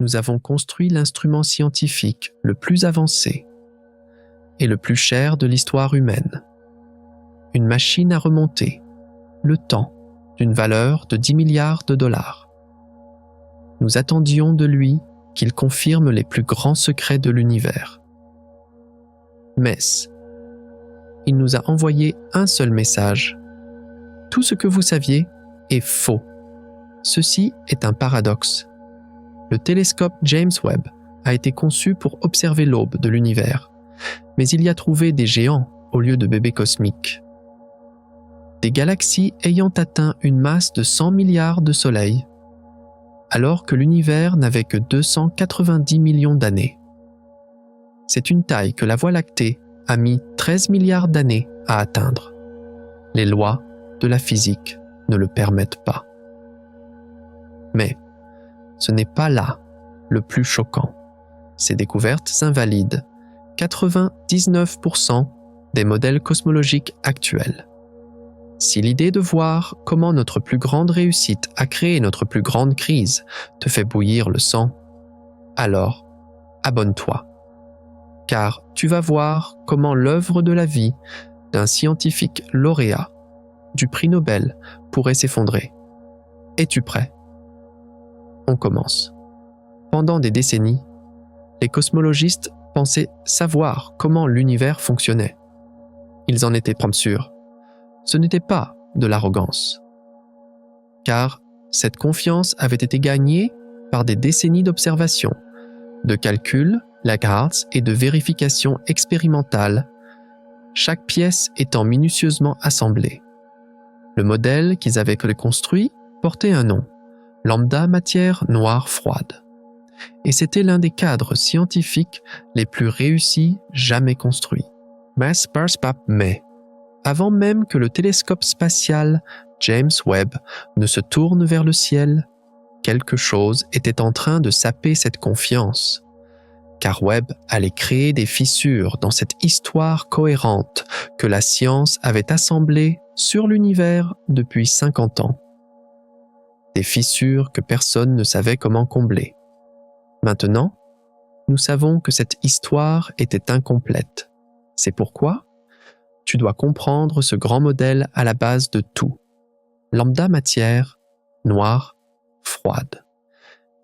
nous avons construit l'instrument scientifique le plus avancé et le plus cher de l'histoire humaine. Une machine à remonter, le temps, d'une valeur de 10 milliards de dollars. Nous attendions de lui qu'il confirme les plus grands secrets de l'univers. Mais il nous a envoyé un seul message. Tout ce que vous saviez est faux. Ceci est un paradoxe. Le télescope James Webb a été conçu pour observer l'aube de l'univers, mais il y a trouvé des géants au lieu de bébés cosmiques. Des galaxies ayant atteint une masse de 100 milliards de soleils, alors que l'univers n'avait que 290 millions d'années. C'est une taille que la Voie lactée a mis 13 milliards d'années à atteindre. Les lois de la physique ne le permettent pas. Mais ce n'est pas là le plus choquant. Ces découvertes invalident 99% des modèles cosmologiques actuels. Si l'idée de voir comment notre plus grande réussite a créé notre plus grande crise te fait bouillir le sang, alors abonne-toi. Car tu vas voir comment l'œuvre de la vie d'un scientifique lauréat du prix Nobel pourrait s'effondrer. Es-tu prêt? On commence. Pendant des décennies, les cosmologistes pensaient savoir comment l'univers fonctionnait. Ils en étaient prompts sûrs. Ce n'était pas de l'arrogance. Car cette confiance avait été gagnée par des décennies d'observation, de calculs, Lagrange et de vérifications expérimentales, chaque pièce étant minutieusement assemblée. Le modèle qu'ils avaient construit portait un nom, lambda matière noire froide. Et c'était l'un des cadres scientifiques les plus réussis jamais construits. Mais, avant même que le télescope spatial James Webb ne se tourne vers le ciel, quelque chose était en train de saper cette confiance. Car Webb allait créer des fissures dans cette histoire cohérente que la science avait assemblée sur l'univers depuis 50 ans. Des fissures que personne ne savait comment combler. Maintenant, nous savons que cette histoire était incomplète. C'est pourquoi tu dois comprendre ce grand modèle à la base de tout. Lambda matière, noire, froide.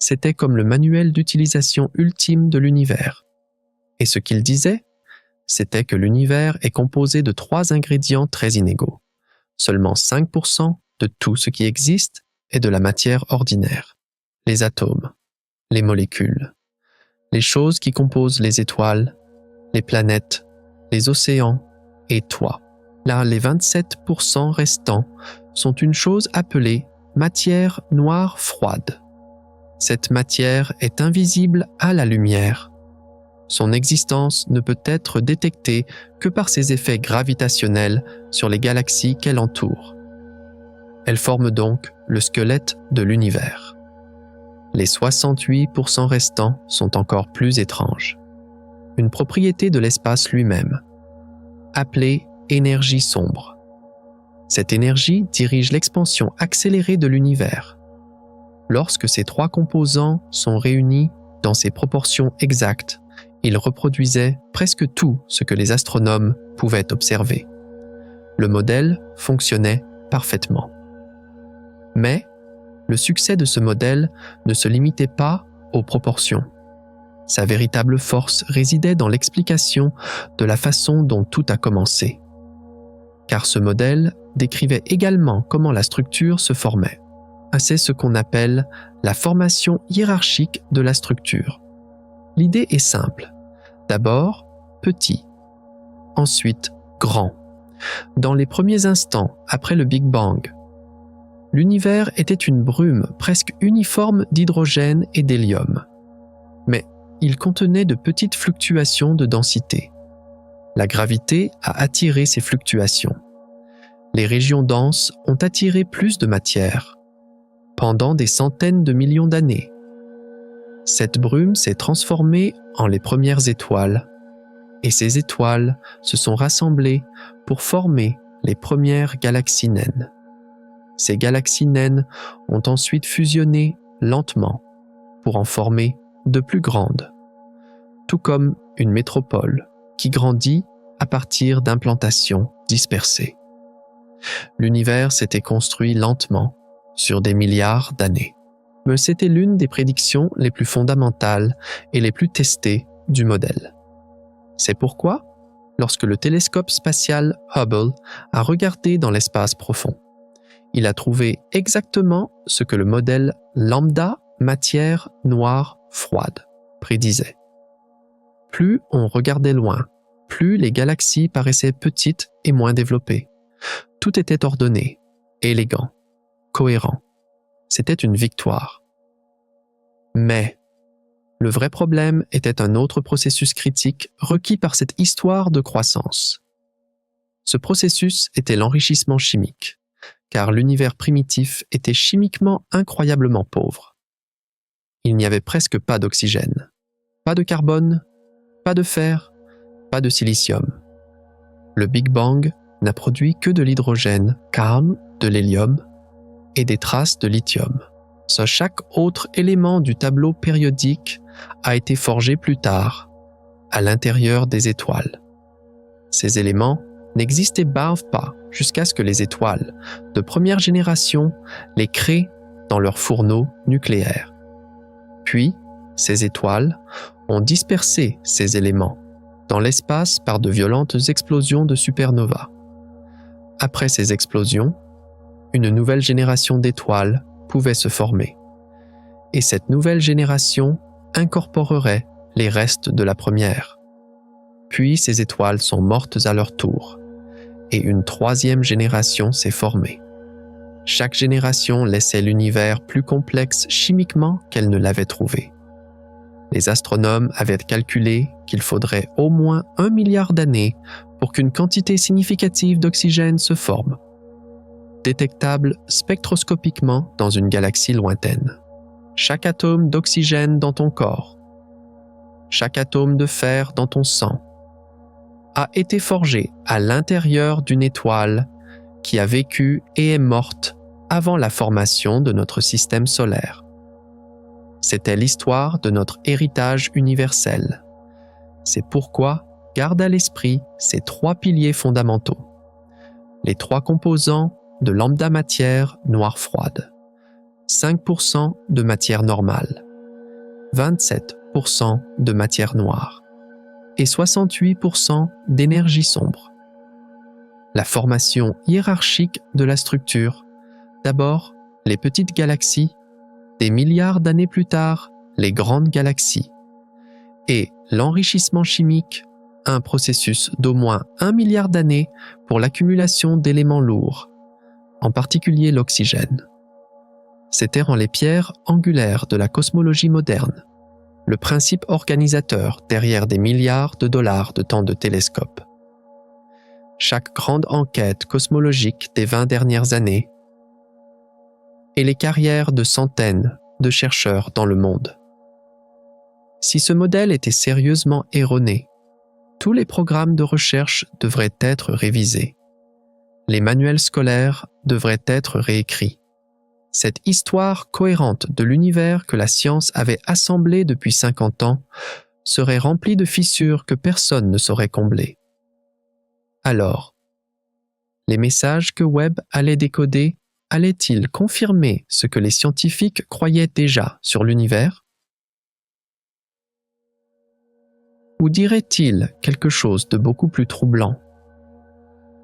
C'était comme le manuel d'utilisation ultime de l'univers. Et ce qu'il disait, c'était que l'univers est composé de 3 ingrédients très inégaux. Seulement 5% de tout ce qui existe est de la matière ordinaire. Les atomes, les molécules, les choses qui composent les étoiles, les planètes, les océans et toi. Là, les 27% restants sont une chose appelée matière noire froide. Cette matière est invisible à la lumière. Son existence ne peut être détectée que par ses effets gravitationnels sur les galaxies qu'elle entoure. Elle forme donc le squelette de l'univers. Les 68% restants sont encore plus étranges. Une propriété de l'espace lui-même, appelée énergie sombre. Cette énergie dirige l'expansion accélérée de l'univers. Lorsque ces 3 composants sont réunis dans ces proportions exactes, ils reproduisaient presque tout ce que les astronomes pouvaient observer. Le modèle fonctionnait parfaitement. Mais le succès de ce modèle ne se limitait pas aux proportions. Sa véritable force résidait dans l'explication de la façon dont tout a commencé. Car ce modèle décrivait également comment la structure se formait. C'est ce qu'on appelle la formation hiérarchique de la structure. L'idée est simple. D'abord, petit. Ensuite, grand. Dans les premiers instants après le Big Bang, l'univers était une brume presque uniforme d'hydrogène et d'hélium. Mais il contenait de petites fluctuations de densité. La gravité a attiré ces fluctuations. Les régions denses ont attiré plus de matière. Pendant des centaines de millions d'années. Cette brume s'est transformée en les premières étoiles, et ces étoiles se sont rassemblées pour former les premières galaxies naines. Ces galaxies naines ont ensuite fusionné lentement pour en former de plus grande, tout comme une métropole qui grandit à partir d'implantations dispersées. L'univers s'était construit lentement sur des milliards d'années, mais c'était l'une des prédictions les plus fondamentales et les plus testées du modèle. C'est pourquoi, lorsque le télescope spatial Hubble a regardé dans l'espace profond, il a trouvé exactement ce que le modèle lambda matière noire froide prédisait. Plus on regardait loin, plus les galaxies paraissaient petites et moins développées. Tout était ordonné, élégant, cohérent. C'était une victoire. Mais le vrai problème était un autre processus critique requis par cette histoire de croissance. Ce processus était l'enrichissement chimique, car l'univers primitif était chimiquement incroyablement pauvre. Il n'y avait presque pas d'oxygène, pas de carbone, pas de fer, pas de silicium. Le Big Bang n'a produit que de l'hydrogène calme, de l'hélium et des traces de lithium. Chaque autre élément du tableau périodique a été forgé plus tard, à l'intérieur des étoiles. Ces éléments n'existaient pas jusqu'à ce que les étoiles de première génération les créent dans leurs fourneaux nucléaires. Puis, ces étoiles ont dispersé ces éléments dans l'espace par de violentes explosions de supernovas. Après ces explosions, une nouvelle génération d'étoiles pouvait se former. Et cette nouvelle génération incorporerait les restes de la première. Puis ces étoiles sont mortes à leur tour, et une troisième génération s'est formée. Chaque génération laissait l'univers plus complexe chimiquement qu'elle ne l'avait trouvé. Les astronomes avaient calculé qu'il faudrait au moins 1 milliard d'années pour qu'une quantité significative d'oxygène se forme, détectable spectroscopiquement dans une galaxie lointaine. Chaque atome d'oxygène dans ton corps, chaque atome de fer dans ton sang, a été forgé à l'intérieur d'une étoile qui a vécu et est morte avant la formation de notre système solaire. C'était l'histoire de notre héritage universel. C'est pourquoi garde à l'esprit ces 3 piliers fondamentaux. Les 3 composants de lambda matière noire froide, 5% de matière normale, 27% de matière noire et 68% d'énergie sombre. La formation hiérarchique de la structure, d'abord les petites galaxies, des milliards d'années plus tard, les grandes galaxies, et l'enrichissement chimique, un processus d'au moins 1 milliard d'années pour l'accumulation d'éléments lourds, en particulier l'oxygène. C'était en les pierres angulaires de la cosmologie moderne, le principe organisateur derrière des milliards de dollars de temps de télescope. Chaque grande enquête cosmologique des 20 dernières années et les carrières de centaines de chercheurs dans le monde. Si ce modèle était sérieusement erroné, tous les programmes de recherche devraient être révisés. Les manuels scolaires devraient être réécrits. Cette histoire cohérente de l'univers que la science avait assemblée depuis 50 ans serait remplie de fissures que personne ne saurait combler. Alors, les messages que Webb allait décoder allaient-ils confirmer ce que les scientifiques croyaient déjà sur l'univers? Ou dirait-il quelque chose de beaucoup plus troublant?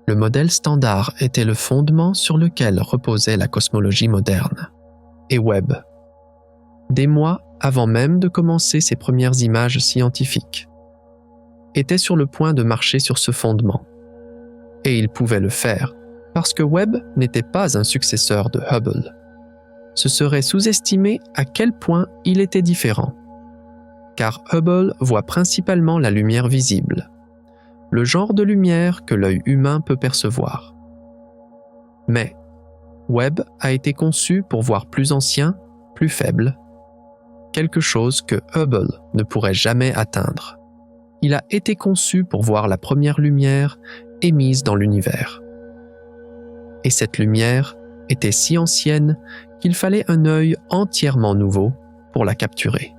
Le modèle standard était le fondement sur lequel reposait la cosmologie moderne. Et Webb, des mois avant même de commencer ses premières images scientifiques, était sur le point de marcher sur ce fondement. Et il pouvait le faire parce que Webb n'était pas un successeur de Hubble. Ce serait sous-estimer à quel point il était différent. Car Hubble voit principalement la lumière visible, le genre de lumière que l'œil humain peut percevoir. Mais Webb a été conçu pour voir plus ancien, plus faible, quelque chose que Hubble ne pourrait jamais atteindre. Il a été conçu pour voir la première lumière émise dans l'univers. Et cette lumière était si ancienne qu'il fallait un œil entièrement nouveau pour la capturer.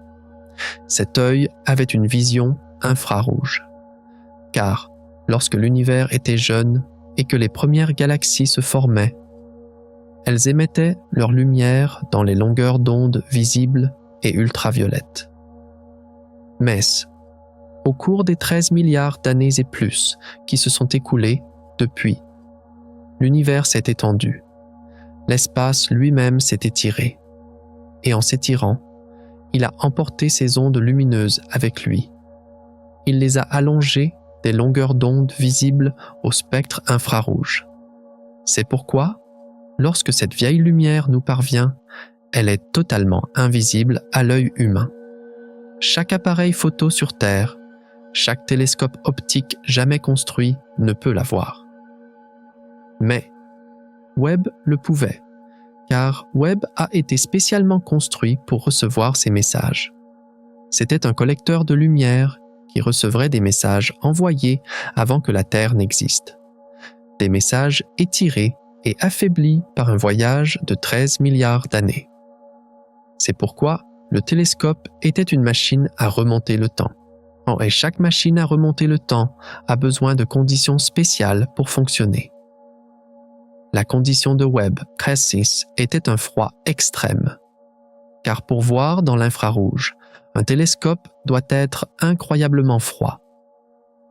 Cet œil avait une vision infrarouge. Car, lorsque l'univers était jeune et que les premières galaxies se formaient, elles émettaient leur lumière dans les longueurs d'onde visibles et ultraviolettes. Mais, au cours des 13 milliards d'années et plus qui se sont écoulées depuis, l'univers s'est étendu. L'espace lui-même s'est étiré. Et en s'étirant, il a emporté ces ondes lumineuses avec lui. Il les a allongées des longueurs d'onde visibles au spectre infrarouge. C'est pourquoi, lorsque cette vieille lumière nous parvient, elle est totalement invisible à l'œil humain. Chaque appareil photo sur Terre, chaque télescope optique jamais construit ne peut la voir. Mais Webb le pouvait, car Webb a été spécialement construit pour recevoir ces messages. C'était un collecteur de lumière qui recevrait des messages envoyés avant que la Terre n'existe. Des messages étirés et affaiblis par un voyage de 13 milliards d'années. C'est pourquoi le télescope était une machine à remonter le temps. Et chaque machine à remonter le temps a besoin de conditions spéciales pour fonctionner. La condition de Webb, 13.6, était un froid extrême. Car pour voir dans l'infrarouge, un télescope doit être incroyablement froid.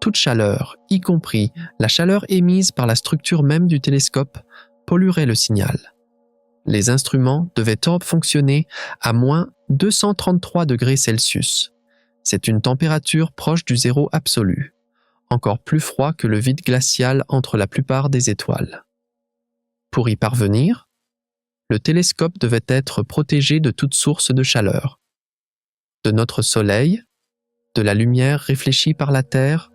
Toute chaleur, y compris la chaleur émise par la structure même du télescope, polluerait le signal. Les instruments devaient fonctionner à moins 233 degrés Celsius. C'est une température proche du zéro absolu, encore plus froid que le vide glacial entre la plupart des étoiles. Pour y parvenir, le télescope devait être protégé de toute source de chaleur, de notre Soleil, de la lumière réfléchie par la Terre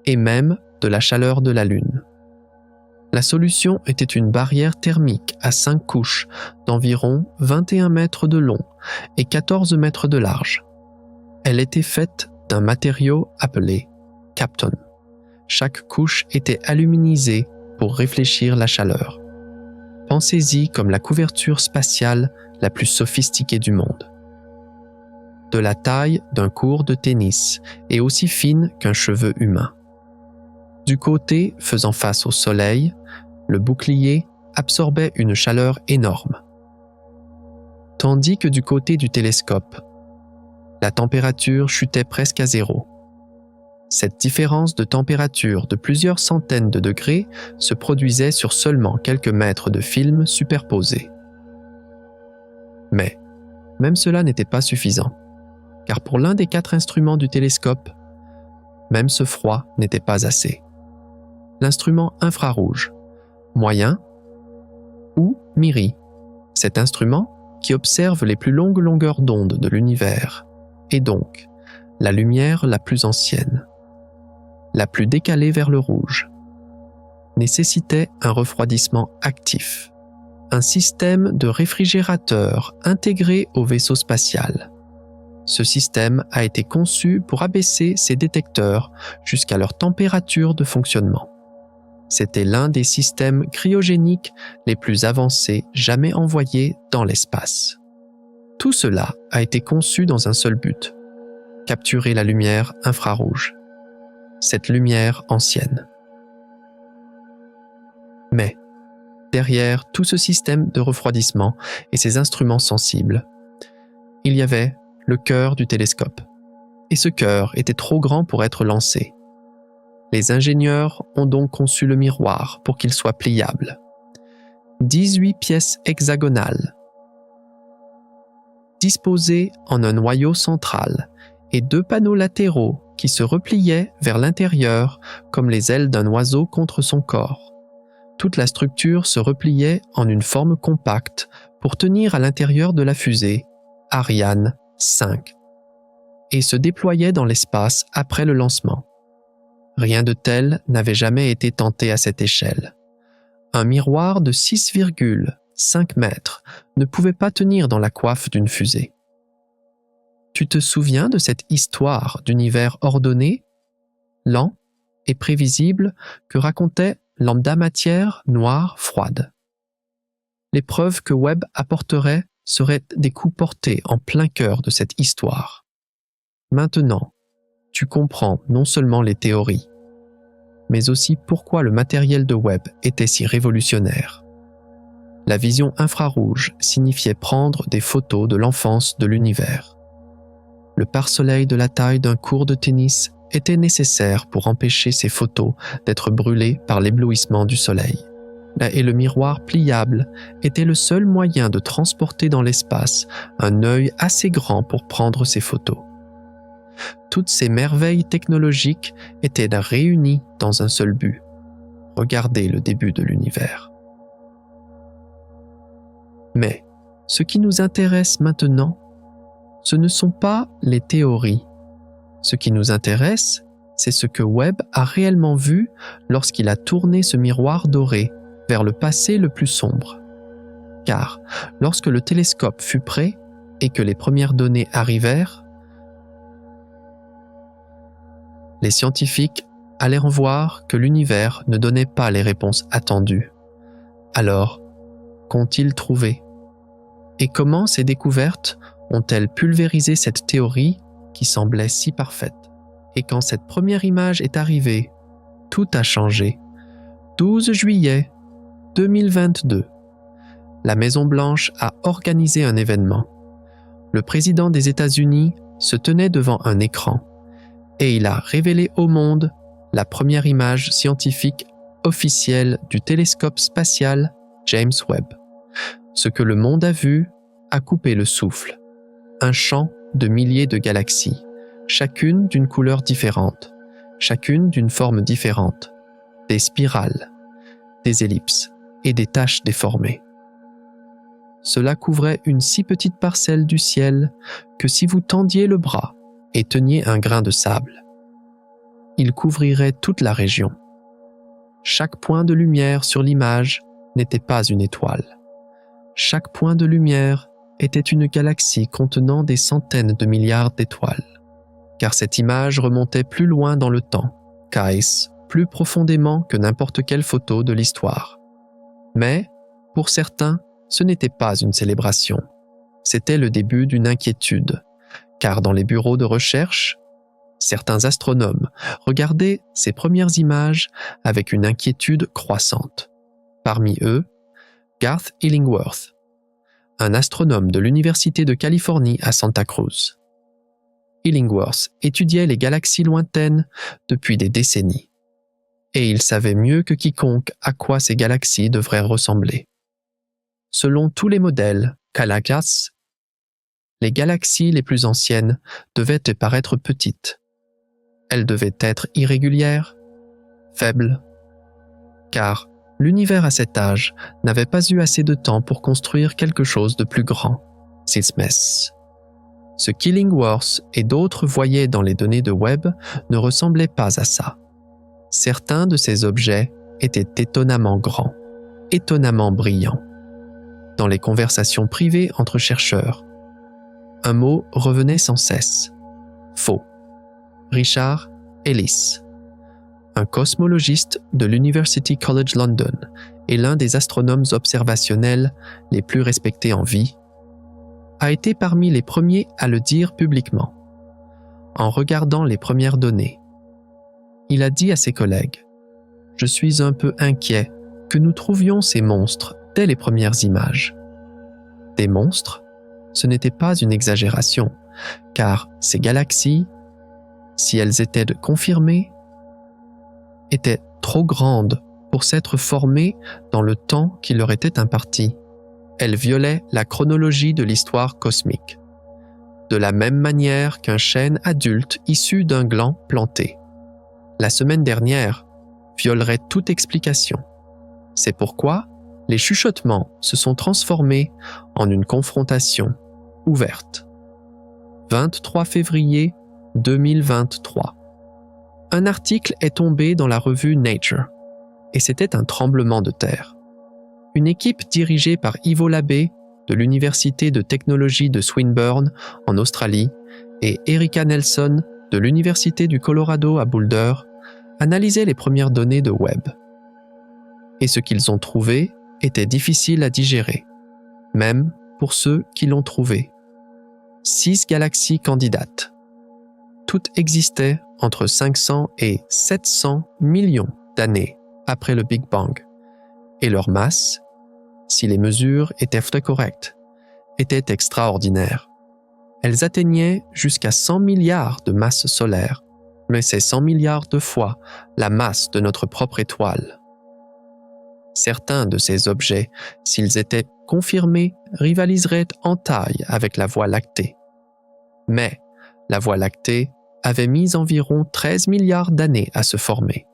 et même de la chaleur de la Lune. La solution était une barrière thermique à 5 couches d'environ 21 mètres de long et 14 mètres de large. Elle était faite d'un matériau appelé Kapton. Chaque couche était aluminisée pour réfléchir la chaleur. Pensez-y comme la couverture spatiale la plus sophistiquée du monde. De la taille d'un court de tennis et aussi fine qu'un cheveu humain. Du côté faisant face au soleil, le bouclier absorbait une chaleur énorme. Tandis que du côté du télescope, la température chutait presque à zéro. Cette différence de température de plusieurs centaines de degrés se produisait sur seulement quelques mètres de film superposés. Mais, même cela n'était pas suffisant, car pour l'un des 4 instruments du télescope, même ce froid n'était pas assez. L'instrument infrarouge, moyen ou MIRI, cet instrument qui observe les plus longues longueurs d'onde de l'univers, et donc la lumière la plus ancienne, la plus décalée vers le rouge, nécessitait un refroidissement actif, un système de réfrigérateur intégré au vaisseau spatial. Ce système a été conçu pour abaisser ses détecteurs jusqu'à leur température de fonctionnement. C'était l'un des systèmes cryogéniques les plus avancés jamais envoyés dans l'espace. Tout cela a été conçu dans un seul but, capturer la lumière infrarouge, cette lumière ancienne. Mais, derrière tout ce système de refroidissement et ces instruments sensibles, il y avait le cœur du télescope. Et ce cœur était trop grand pour être lancé. Les ingénieurs ont donc conçu le miroir pour qu'il soit pliable. 18 pièces hexagonales, disposées en un noyau central, et 2 panneaux latéraux qui se repliaient vers l'intérieur comme les ailes d'un oiseau contre son corps. Toute la structure se repliait en une forme compacte pour tenir à l'intérieur de la fusée Ariane 5 et se déployait dans l'espace après le lancement. Rien de tel n'avait jamais été tenté à cette échelle. Un miroir de 6,5 mètres ne pouvait pas tenir dans la coiffe d'une fusée. Tu te souviens de cette histoire d'univers ordonné, lent et prévisible que racontait lambda matière noire froide? Les preuves que Webb apporterait seraient des coups portés en plein cœur de cette histoire. Maintenant, tu comprends non seulement les théories, mais aussi pourquoi le matériel de Webb était si révolutionnaire. La vision infrarouge signifiait prendre des photos de l'enfance de l'univers. Le pare-soleil de la taille d'un court de tennis était nécessaire pour empêcher ces photos d'être brûlées par l'éblouissement du soleil. Et le miroir pliable était le seul moyen de transporter dans l'espace un œil assez grand pour prendre ces photos. Toutes ces merveilles technologiques étaient réunies dans un seul but: regarder le début de l'univers. Mais ce qui nous intéresse maintenant, ce ne sont pas les théories. Ce qui nous intéresse, c'est ce que Webb a réellement vu lorsqu'il a tourné ce miroir doré vers le passé le plus sombre. Car lorsque le télescope fut prêt et que les premières données arrivèrent, les scientifiques allèrent voir que l'univers ne donnait pas les réponses attendues. Alors, qu'ont-ils trouvé? Et comment ces découvertes ont-elles pulvérisé cette théorie qui semblait si parfaite? Et quand cette première image est arrivée, tout a changé. 12 juillet 2022, la Maison-Blanche a organisé un événement. Le président des États-Unis se tenait devant un écran et il a révélé au monde la première image scientifique officielle du télescope spatial James Webb. Ce que le monde a vu a coupé le souffle. Un champ de milliers de galaxies, chacune d'une couleur différente, chacune d'une forme différente, des spirales, des ellipses et des taches déformées. Cela couvrait une si petite parcelle du ciel que si vous tendiez le bras et teniez un grain de sable, il couvrirait toute la région. Chaque point de lumière sur l'image n'était pas une étoile. Chaque point de lumière était une galaxie contenant des centaines de milliards d'étoiles. Car cette image remontait plus loin dans le temps, Kais, plus profondément que n'importe quelle photo de l'histoire. Mais, pour certains, ce n'était pas une célébration. C'était le début d'une inquiétude, car dans les bureaux de recherche, certains astronomes regardaient ces premières images avec une inquiétude croissante. Parmi eux, Garth Illingworth, un astronome de l'Université de Californie à Santa Cruz. Illingworth étudiait les galaxies lointaines depuis des décennies, et il savait mieux que quiconque à quoi ces galaxies devraient ressembler. Selon tous les modèles Kalakas, les galaxies les plus anciennes devaient paraître petites. Elles devaient être irrégulières, faibles, car l'univers à cet âge n'avait pas eu assez de temps pour construire quelque chose de plus grand, Sismès. Ce qu'Illingworth et d'autres voyaient dans les données de Webb ne ressemblait pas à ça. Certains de ces objets étaient étonnamment grands, étonnamment brillants. Dans les conversations privées entre chercheurs, un mot revenait sans cesse: faux. Richard Ellis, un cosmologiste de l'University College London et l'un des astronomes observationnels les plus respectés en vie, a été parmi les premiers à le dire publiquement. En regardant les premières données, il a dit à ses collègues: « Je suis un peu inquiet que nous trouvions ces monstres dès les premières images. » Des monstres, ce n'était pas une exagération, car ces galaxies, si elles étaient confirmées, étaient trop grandes pour s'être formées dans le temps qui leur était imparti. Elles violaient la chronologie de l'histoire cosmique, de la même manière qu'un chêne adulte issu d'un gland planté, la semaine dernière, violerait toute explication. C'est pourquoi les chuchotements se sont transformés en une confrontation ouverte. 23 février 2023. Un article est tombé dans la revue Nature, et c'était un tremblement de terre. Une équipe dirigée par Ivo Labbé de l'Université de technologie de Swinburne en Australie et Erika Nelson de l'Université du Colorado à Boulder analysait les premières données de Webb. Et ce qu'ils ont trouvé était difficile à digérer, même pour ceux qui l'ont trouvé. 6 galaxies candidates. toutes existaient entre 500 et 700 millions d'années après le Big Bang, et leur masse, si les mesures étaient correctes, était extraordinaire. Elles atteignaient jusqu'à 100 milliards de masses solaires, mais c'est 100 milliards de fois la masse de notre propre étoile. Certains de ces objets, s'ils étaient confirmés, rivaliseraient en taille avec la Voie lactée. Mais la Voie lactée avait mis environ 13 milliards d'années à se former.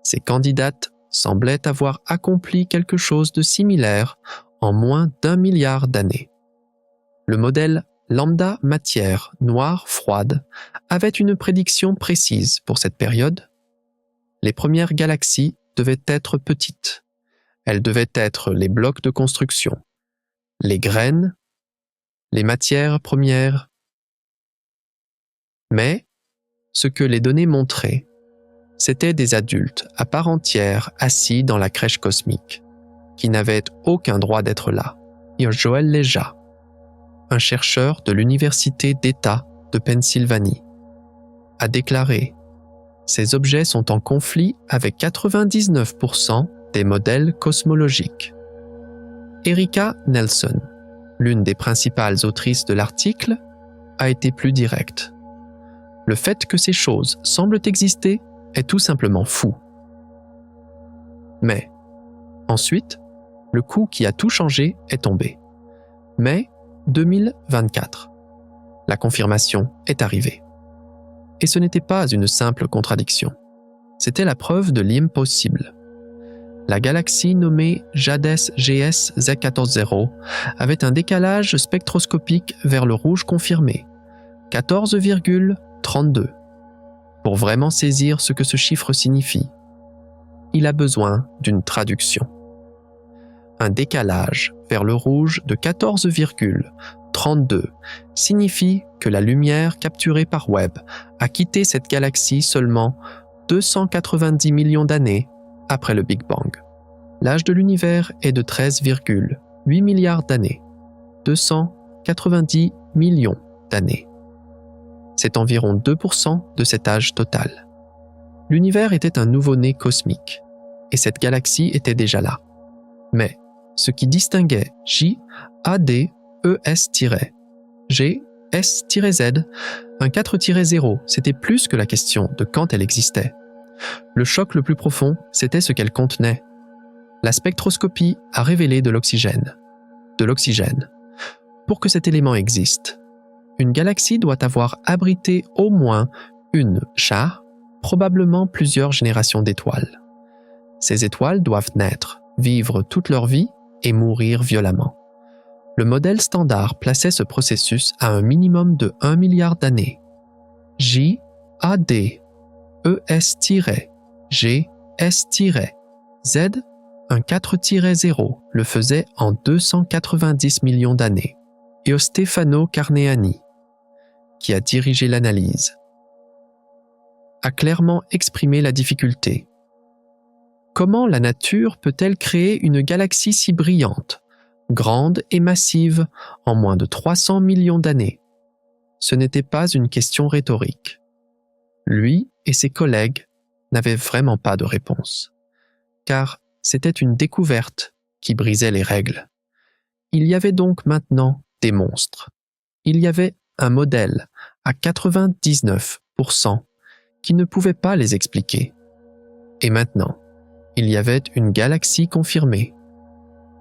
Ces candidates semblaient avoir accompli quelque chose de similaire en moins d'1 milliard d'années. Le modèle lambda matière noire froide avait une prédiction précise pour cette période. Les premières galaxies devaient être petites. Elles devaient être les blocs de construction, les graines, les matières premières. Mais ce que les données montraient, c'étaient des adultes à part entière assis dans la crèche cosmique, qui n'avaient aucun droit d'être là. Joel Leja, un chercheur de l'Université d'État de Pennsylvanie, a déclaré « Ces objets sont en conflit avec 99% des modèles cosmologiques. » Erika Nelson, l'une des principales autrices de l'article, a été plus directe. Le fait que ces choses semblent exister est tout simplement fou. Mais, ensuite, le coup qui a tout changé est tombé. Mai 2024. La confirmation est arrivée. Et ce n'était pas une simple contradiction. C'était la preuve de l'impossible. La galaxie nommée JADES GS Z14-0 avait un décalage spectroscopique vers le rouge confirmé, 14,32. Pour vraiment saisir ce que ce chiffre signifie, il a besoin d'une traduction. Un décalage vers le rouge de 14,32 signifie que la lumière capturée par Webb a quitté cette galaxie seulement 290 millions d'années après le Big Bang. L'âge de l'univers est de 13,8 milliards d'années, 290 millions d'années. C'est environ 2% de cet âge total. L'univers était un nouveau-né cosmique, et cette galaxie était déjà là. Mais ce qui distinguait JADES-G-S-Z, un 4-0, c'était plus que la question de quand elle existait. Le choc le plus profond, c'était ce qu'elle contenait. La spectroscopie a révélé de l'oxygène. De l'oxygène. Pour que cet élément existe, une galaxie doit avoir abrité au moins une char, probablement plusieurs générations d'étoiles. Ces étoiles doivent naître, vivre toute leur vie et mourir violemment. Le modèle standard plaçait ce processus à un minimum de 1 milliard d'années. JADES-G-S-Z, un 4-0, le faisait en 290 millions d'années. Et Stefano Carneani, qui a dirigé l'analyse, a clairement exprimé la difficulté. Comment la nature peut-elle créer une galaxie si brillante, grande et massive, en moins de 300 millions d'années? Ce n'était pas une question rhétorique. Lui et ses collègues n'avaient vraiment pas de réponse, car c'était une découverte qui brisait les règles. Il y avait donc maintenant des monstres. Il y avait un modèle à 99% qui ne pouvait pas les expliquer. Et maintenant, il y avait une galaxie confirmée,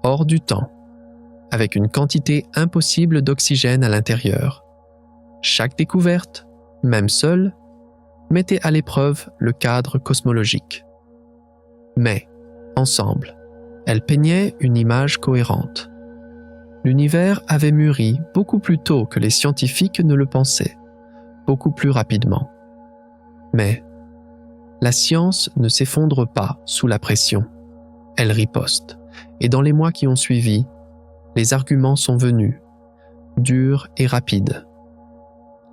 hors du temps, avec une quantité impossible d'oxygène à l'intérieur. Chaque découverte, même seule, mettait à l'épreuve le cadre cosmologique. Mais, ensemble, elles peignaient une image cohérente. L'univers avait mûri beaucoup plus tôt que les scientifiques ne le pensaient, beaucoup plus rapidement. Mais la science ne s'effondre pas sous la pression, elle riposte, et dans les mois qui ont suivi, les arguments sont venus, durs et rapides.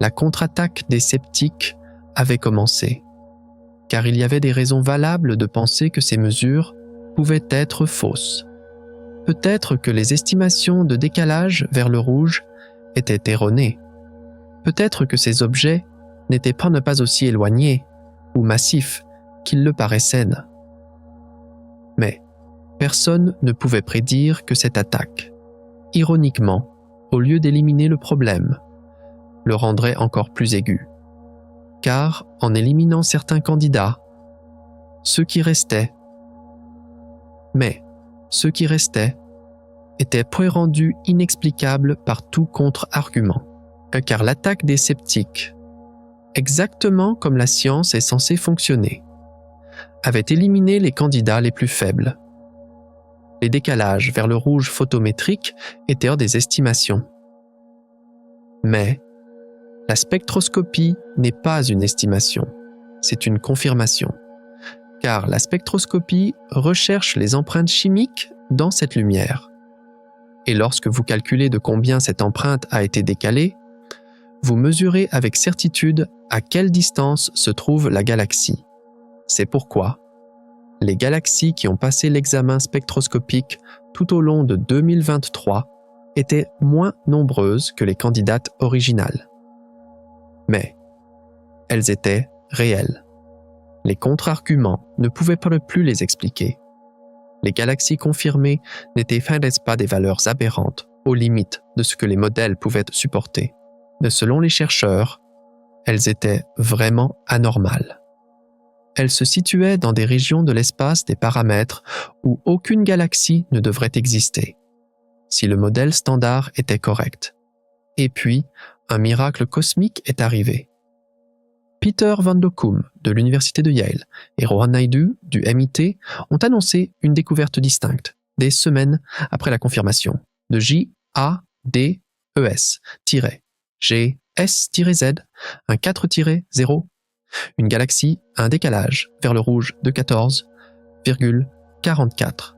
La contre-attaque des sceptiques avait commencé, car il y avait des raisons valables de penser que ces mesures pouvaient être fausses. Peut-être que les estimations de décalage vers le rouge étaient erronées. Peut-être que ces objets n'était pas aussi éloigné ou massif qu'il le paraissait. Mais personne ne pouvait prédire que cette attaque, ironiquement, au lieu d'éliminer le problème, le rendrait encore plus aigu. Car en éliminant certains candidats, ceux qui restaient étaient peu rendus inexplicables par tout contre-argument. Car l'attaque des sceptiques, exactement comme la science est censée fonctionner, avait éliminé les candidats les plus faibles. Les décalages vers le rouge photométrique étaient des estimations. Mais la spectroscopie n'est pas une estimation, c'est une confirmation. Car la spectroscopie recherche les empreintes chimiques dans cette lumière. Et lorsque vous calculez de combien cette empreinte a été décalée, vous mesurez avec certitude à quelle distance se trouve la galaxie. C'est pourquoi les galaxies qui ont passé l'examen spectroscopique tout au long de 2023 étaient moins nombreuses que les candidates originales. Mais elles étaient réelles. Les contre-arguments ne pouvaient plus les expliquer. Les galaxies confirmées n'étaient pas des valeurs aberrantes aux limites de ce que les modèles pouvaient supporter. Mais selon les chercheurs, elles étaient vraiment anormales. Elles se situaient dans des régions de l'espace des paramètres où aucune galaxie ne devrait exister, si le modèle standard était correct. Et puis, un miracle cosmique est arrivé. Peter Van Dokkum de l'Université de Yale et Rohan Naidu du MIT ont annoncé une découverte distincte, des semaines après la confirmation, de JADES-GS-Z, un 4-0, une galaxie à un décalage vers le rouge de 14,44.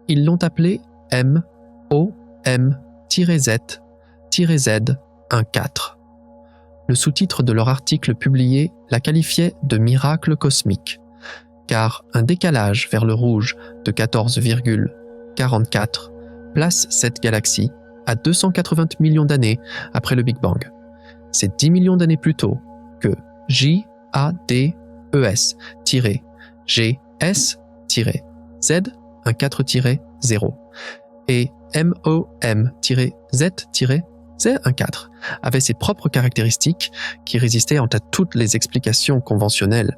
Ils l'ont appelé MOM-Z-Z14. Le sous-titre de leur article publié la qualifiait de miracle cosmique, car un décalage vers le rouge de 14,44 place cette galaxie à 280 millions d'années après le Big Bang. C'est 10 millions d'années plus tôt que JADES-GS-Z, un 4-0, et MOM-Z-Z, avait ses propres caractéristiques qui résistaient à toutes les explications conventionnelles.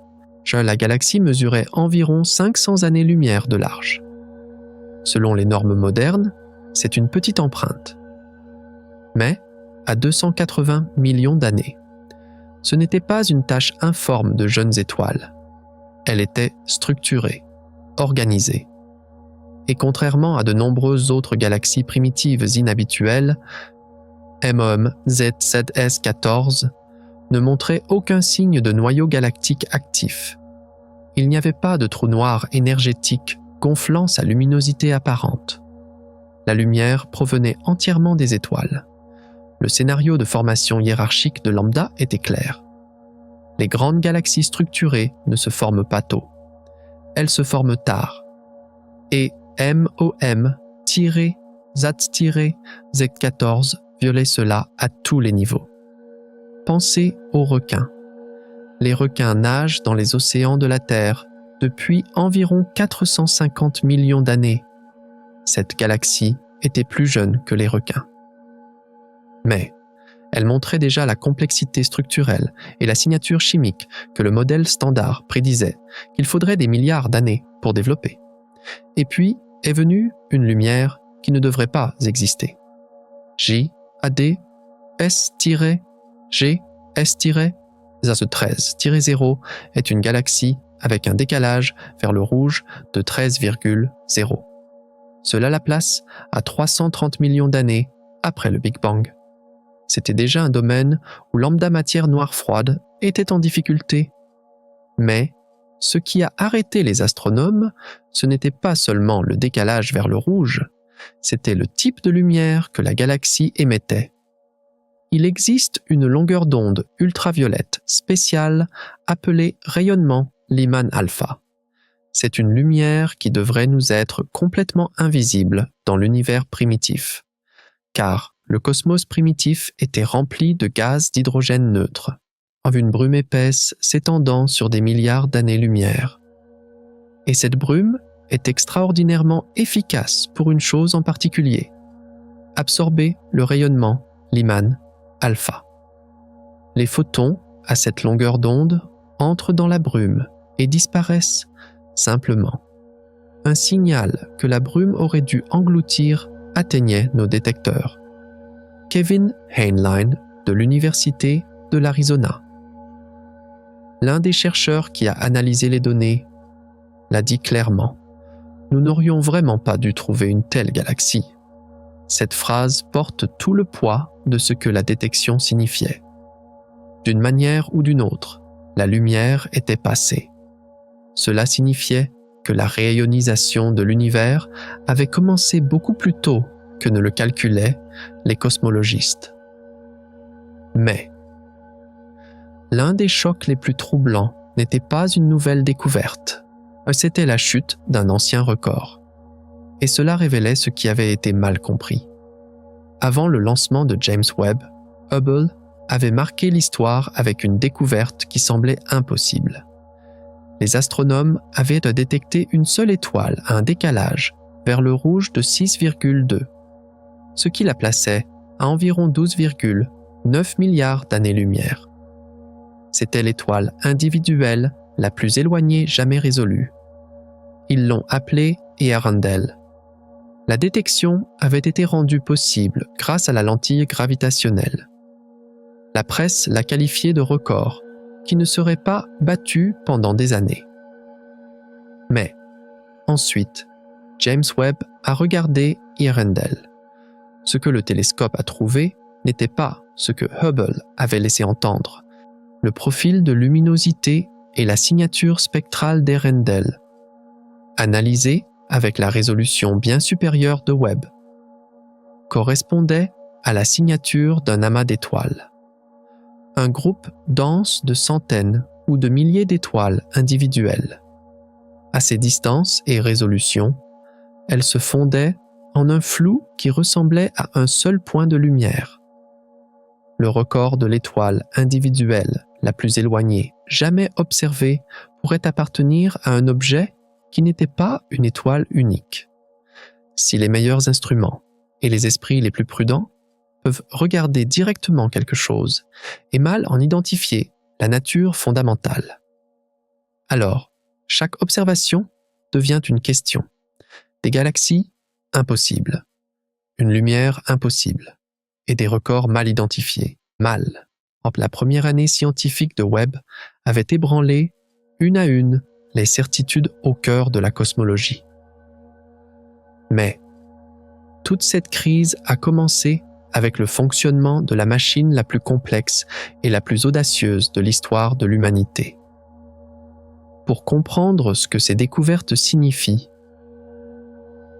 La galaxie mesurait environ 500 années-lumière de large. Selon les normes modernes, c'est une petite empreinte. Mais à 280 millions d'années, ce n'était pas une tache informe de jeunes étoiles. Elle était structurée, organisée. Et contrairement à de nombreuses autres galaxies primitives inhabituelles, MOM-ZZS14 ne montrait aucun signe de noyau galactique actif. Il n'y avait pas de trou noir énergétique gonflant sa luminosité apparente. La lumière provenait entièrement des étoiles. Le scénario de formation hiérarchique de lambda était clair. Les grandes galaxies structurées ne se forment pas tôt. Elles se forment tard. Et MOM-Z-Z14 violait cela à tous les niveaux. Pensez aux requins. Les requins nagent dans les océans de la Terre depuis environ 450 millions d'années. Cette galaxie était plus jeune que les requins. Mais elle montrait déjà la complexité structurelle et la signature chimique que le modèle standard prédisait qu'il faudrait des milliards d'années pour développer. Et puis est venue une lumière qui ne devrait pas exister. JADES-GS-Z13-0 est une galaxie avec un décalage vers le rouge de 13,0. Cela la place à 330 millions d'années après le Big Bang. C'était déjà un domaine où lambda matière noire froide était en difficulté. Mais ce qui a arrêté les astronomes, ce n'était pas seulement le décalage vers le rouge, c'était le type de lumière que la galaxie émettait. Il existe une longueur d'onde ultraviolette spéciale appelée rayonnement Lyman alpha. C'est une lumière qui devrait nous être complètement invisible dans l'univers primitif, car le cosmos primitif était rempli de gaz d'hydrogène neutre. en une brume épaisse s'étendant sur des milliards d'années-lumière. Et cette brume est extraordinairement efficace pour une chose en particulier: absorber le rayonnement Lyman alpha. Les photons, à cette longueur d'onde, entrent dans la brume et disparaissent simplement. Un signal que la brume aurait dû engloutir atteignait nos détecteurs. Kevin Heinlein de l'Université de l'Arizona, l'un des chercheurs qui a analysé les données, l'a dit clairement: nous n'aurions vraiment pas dû trouver une telle galaxie. Cette phrase porte tout le poids de ce que la détection signifiait. D'une manière ou d'une autre, la lumière était passée. Cela signifiait que la rayonisation de l'univers avait commencé beaucoup plus tôt que ne le calculaient les cosmologistes. Mais l'un des chocs les plus troublants n'était pas une nouvelle découverte, c'était la chute d'un ancien record. Et cela révélait ce qui avait été mal compris. Avant le lancement de James Webb, Hubble avait marqué l'histoire avec une découverte qui semblait impossible. Les astronomes avaient détecté une seule étoile à un décalage vers le rouge de 6,2, ce qui la plaçait à environ 12,9 milliards d'années-lumière. C'était l'étoile individuelle la plus éloignée jamais résolue. Ils l'ont appelée Earendel. La détection avait été rendue possible grâce à la lentille gravitationnelle. La presse l'a qualifiée de record, qui ne serait pas battu pendant des années. Mais, ensuite, James Webb a regardé Earendel. Ce que le télescope a trouvé n'était pas ce que Hubble avait laissé entendre. Le profil de luminosité et la signature spectrale d'Earendel, analysée avec la résolution bien supérieure de Webb, correspondaient à la signature d'un amas d'étoiles. Un groupe dense de centaines ou de milliers d'étoiles individuelles. À ces distances et résolutions, elles se fondaient en un flou qui ressemblait à un seul point de lumière. Le record de l'étoile individuelle la plus éloignée jamais observée pourrait appartenir à un objet qui n'était pas une étoile unique. Si les meilleurs instruments et les esprits les plus prudents peuvent regarder directement quelque chose et mal en identifier la nature fondamentale, alors chaque observation devient une question. Des galaxies impossibles, une lumière impossible et des records mal identifiés, mal. La première année scientifique de Webb avait ébranlé, une à une, les certitudes au cœur de la cosmologie. Mais toute cette crise a commencé avec le fonctionnement de la machine la plus complexe et la plus audacieuse de l'histoire de l'humanité. Pour comprendre ce que ces découvertes signifient,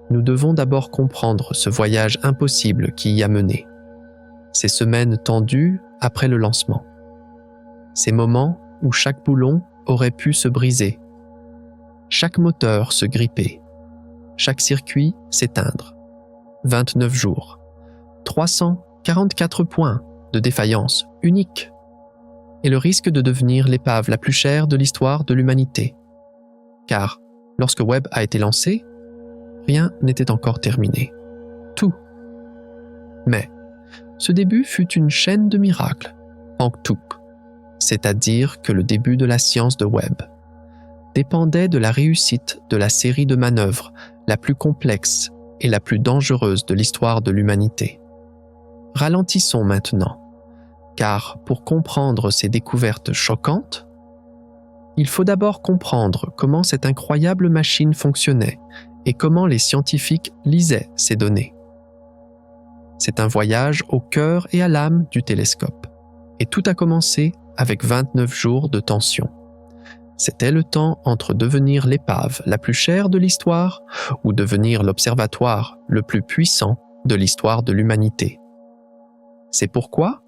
nous devons d'abord comprendre ce voyage impossible qui y a mené, ces semaines tendues après le lancement, ces moments où chaque boulon aurait pu se briser, chaque moteur se gripper, chaque circuit s'éteindre. 29 jours, 344 points de défaillance unique, et le risque de devenir l'épave la plus chère de l'histoire de l'humanité. Car, lorsque Webb a été lancé, rien n'était encore terminé. Tout. Mais, ce début fut une chaîne de miracles, Panktuk, c'est-à-dire que le début de la science de Webb dépendait de la réussite de la série de manœuvres la plus complexe et la plus dangereuse de l'histoire de l'humanité. Ralentissons maintenant, car pour comprendre ces découvertes choquantes, il faut d'abord comprendre comment cette incroyable machine fonctionnait et comment les scientifiques lisaient ces données. C'est un voyage au cœur et à l'âme du télescope, et tout a commencé avec 29 jours de tension. C'était le temps entre devenir l'épave la plus chère de l'histoire ou devenir l'observatoire le plus puissant de l'histoire de l'humanité. C'est pourquoi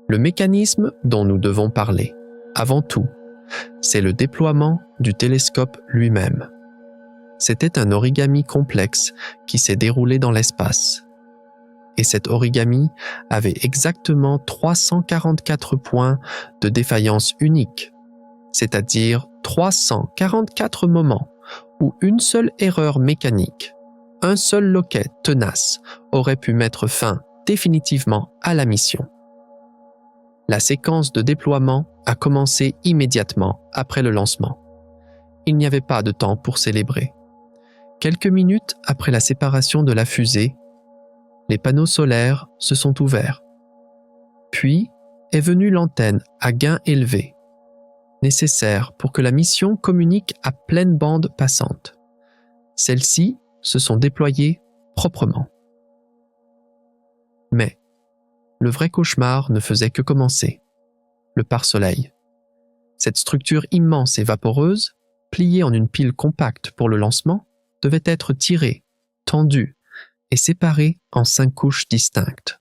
le mécanisme dont nous devons parler, avant tout, c'est le déploiement du télescope lui-même. C'était un origami complexe qui s'est déroulé dans l'espace. et cet origami avait exactement 344 points de défaillance unique, c'est-à-dire 344 moments où une seule erreur mécanique, un seul loquet tenace aurait pu mettre fin définitivement à la mission. La séquence de déploiement a commencé immédiatement après le lancement. Il n'y avait pas de temps pour célébrer. Quelques minutes après la séparation de la fusée, les panneaux solaires se sont ouverts. Puis est venue l'antenne à gain élevé, nécessaire pour que la mission communique à pleine bande passante. Celles-ci se sont déployées proprement. Mais le vrai cauchemar ne faisait que commencer. Le pare-soleil. Cette structure immense et vaporeuse, pliée en une pile compacte pour le lancement, devait être tirée, tendue et séparée en 5 couches distinctes.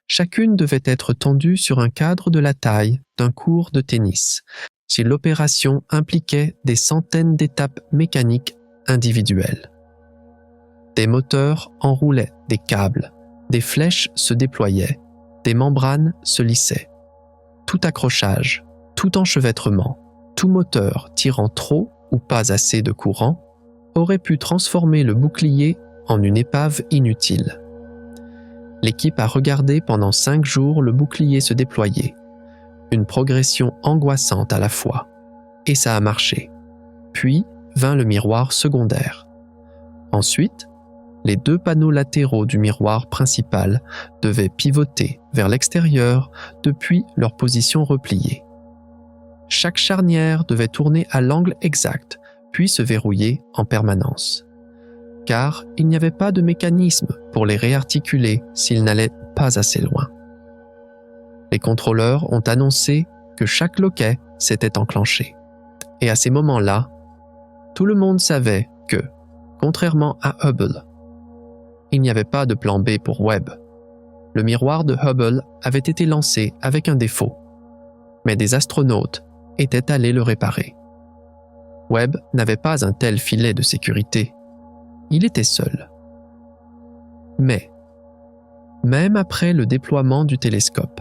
Chacune devait être tendue sur un cadre de la taille d'un court de tennis, si l'opération impliquait des centaines d'étapes mécaniques individuelles. Des moteurs enroulaient des câbles, des flèches se déployaient, des membranes se lissaient. Tout accrochage, tout enchevêtrement, tout moteur tirant trop ou pas assez de courant aurait pu transformer le bouclier en une épave inutile. L'équipe a regardé pendant 5 jours le bouclier se déployer, une progression angoissante à la fois, et ça a marché. Puis vint le miroir secondaire. Ensuite, les 2 panneaux latéraux du miroir principal devaient pivoter vers l'extérieur depuis leur position repliée. Chaque charnière devait tourner à l'angle exact, puis se verrouiller en permanence. Car il n'y avait pas de mécanisme pour les réarticuler s'ils n'allaient pas assez loin. Les contrôleurs ont annoncé que chaque loquet s'était enclenché. Et à ces moments-là, tout le monde savait que, contrairement à Hubble, il n'y avait pas de plan B pour Webb. Le miroir de Hubble avait été lancé avec un défaut, mais des astronautes étaient allés le réparer. Webb n'avait pas un tel filet de sécurité. Il était seul. Mais, même après le déploiement du télescope,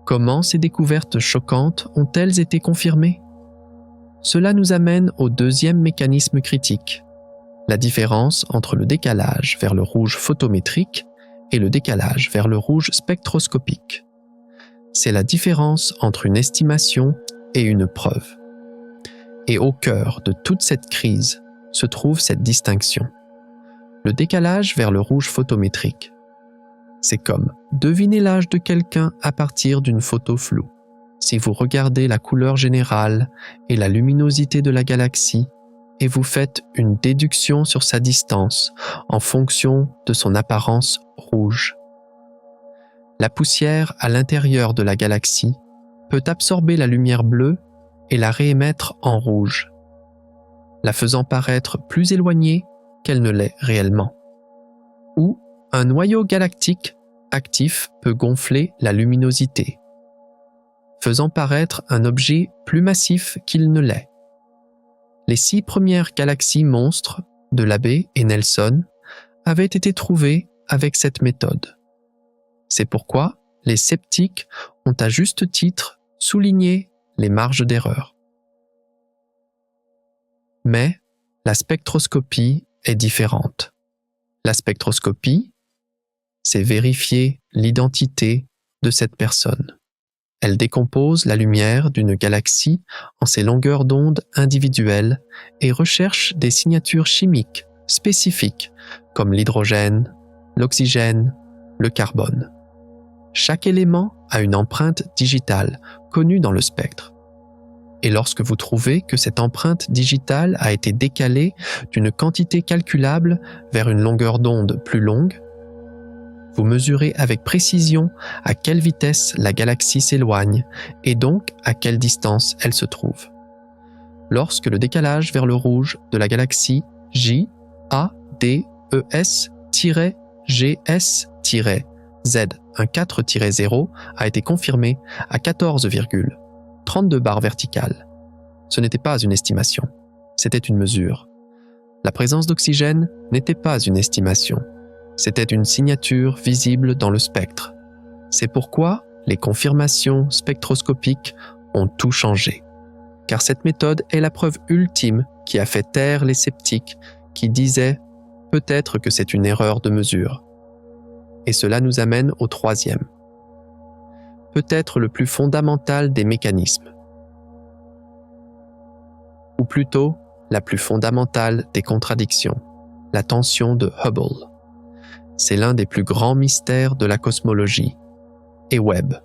comment ces découvertes choquantes ont-elles été confirmées? Cela nous amène au deuxième mécanisme critique, la différence entre le décalage vers le rouge photométrique et le décalage vers le rouge spectroscopique. C'est la différence entre une estimation et une preuve. Et au cœur de toute cette crise se trouve cette distinction. Le décalage vers le rouge photométrique. C'est comme deviner l'âge de quelqu'un à partir d'une photo floue. Si vous regardez la couleur générale et la luminosité de la galaxie, et vous faites une déduction sur sa distance en fonction de son apparence rouge. La poussière à l'intérieur de la galaxie peut absorber la lumière bleue et la réémettre en rouge, la faisant paraître plus éloignée qu'elle ne l'est réellement. Ou un noyau galactique actif peut gonfler la luminosité, faisant paraître un objet plus massif qu'il ne l'est. Les 6 premières galaxies monstres de Labbé et Nelson avaient été trouvées avec cette méthode. C'est pourquoi les sceptiques ont à juste titre souligné les marges d'erreur. Mais la spectroscopie est différente. La spectroscopie, c'est vérifier l'identité de cette personne. Elle décompose la lumière d'une galaxie en ses longueurs d'onde individuelles et recherche des signatures chimiques spécifiques comme l'hydrogène, l'oxygène, le carbone. Chaque élément a une empreinte digitale connue dans le spectre. Et lorsque vous trouvez que cette empreinte digitale a été décalée d'une quantité calculable vers une longueur d'onde plus longue, vous mesurez avec précision à quelle vitesse la galaxie s'éloigne et donc à quelle distance elle se trouve. Lorsque le décalage vers le rouge de la galaxie JADES-GS-Z14-0 a été confirmé à 14,32 barres verticales. Ce n'était pas une estimation, c'était une mesure. La présence d'oxygène n'était pas une estimation, C'était une signature visible dans le spectre. C'est pourquoi les confirmations spectroscopiques ont tout changé. Car cette méthode est la preuve ultime qui a fait taire les sceptiques qui disaient peut-être que c'est une erreur de mesure. Et cela nous amène au troisième, peut-être le plus fondamental des mécanismes, ou plutôt la plus fondamentale des contradictions, la tension de Hubble. C'est l'un des plus grands mystères de la cosmologie, et Webb,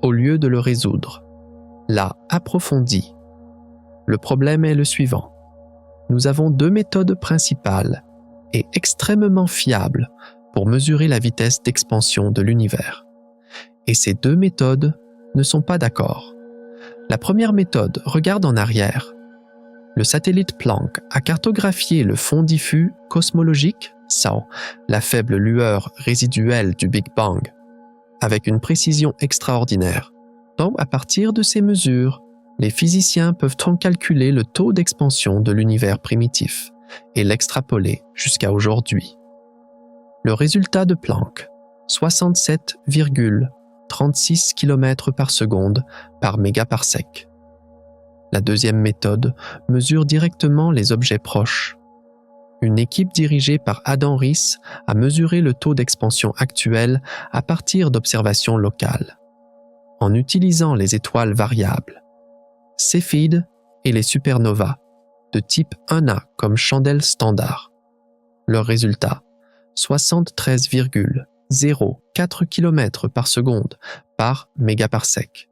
au lieu de le résoudre, l'a approfondi. Le problème est le suivant. Nous avons deux méthodes principales et extrêmement fiables pour mesurer la vitesse d'expansion de l'univers. Et ces deux méthodes ne sont pas d'accord. La première méthode regarde en arrière. Le satellite Planck a cartographié le fond diffus cosmologique, SAO, la faible lueur résiduelle du Big Bang, avec une précision extraordinaire. Donc, à partir de ces mesures, les physiciens peuvent en calculer le taux d'expansion de l'univers primitif et l'extrapoler jusqu'à aujourd'hui. Le résultat de Planck, 67,36 km par seconde par mégaparsec. La deuxième méthode mesure directement les objets proches. Une équipe dirigée par Adam Riess a mesuré le taux d'expansion actuel à partir d'observations locales, en utilisant les étoiles variables, Céphides et les supernovas, de type 1A comme chandelle standard. Leur résultat, 73,04 km par seconde par mégaparsec.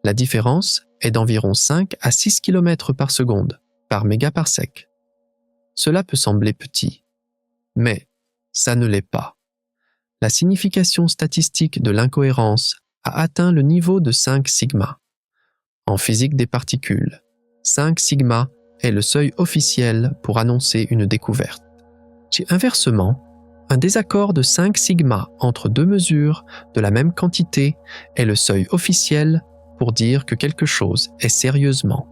La différence est d'environ 5 à 6 km par seconde par mégaparsec. Cela peut sembler petit, mais ça ne l'est pas. La signification statistique de l'incohérence a atteint le niveau de 5 sigma. En physique des particules, 5 sigma est le seuil officiel pour annoncer une découverte. Inversement, un désaccord de 5 sigma entre deux mesures de la même quantité est le seuil officiel pour dire que quelque chose est sérieusement,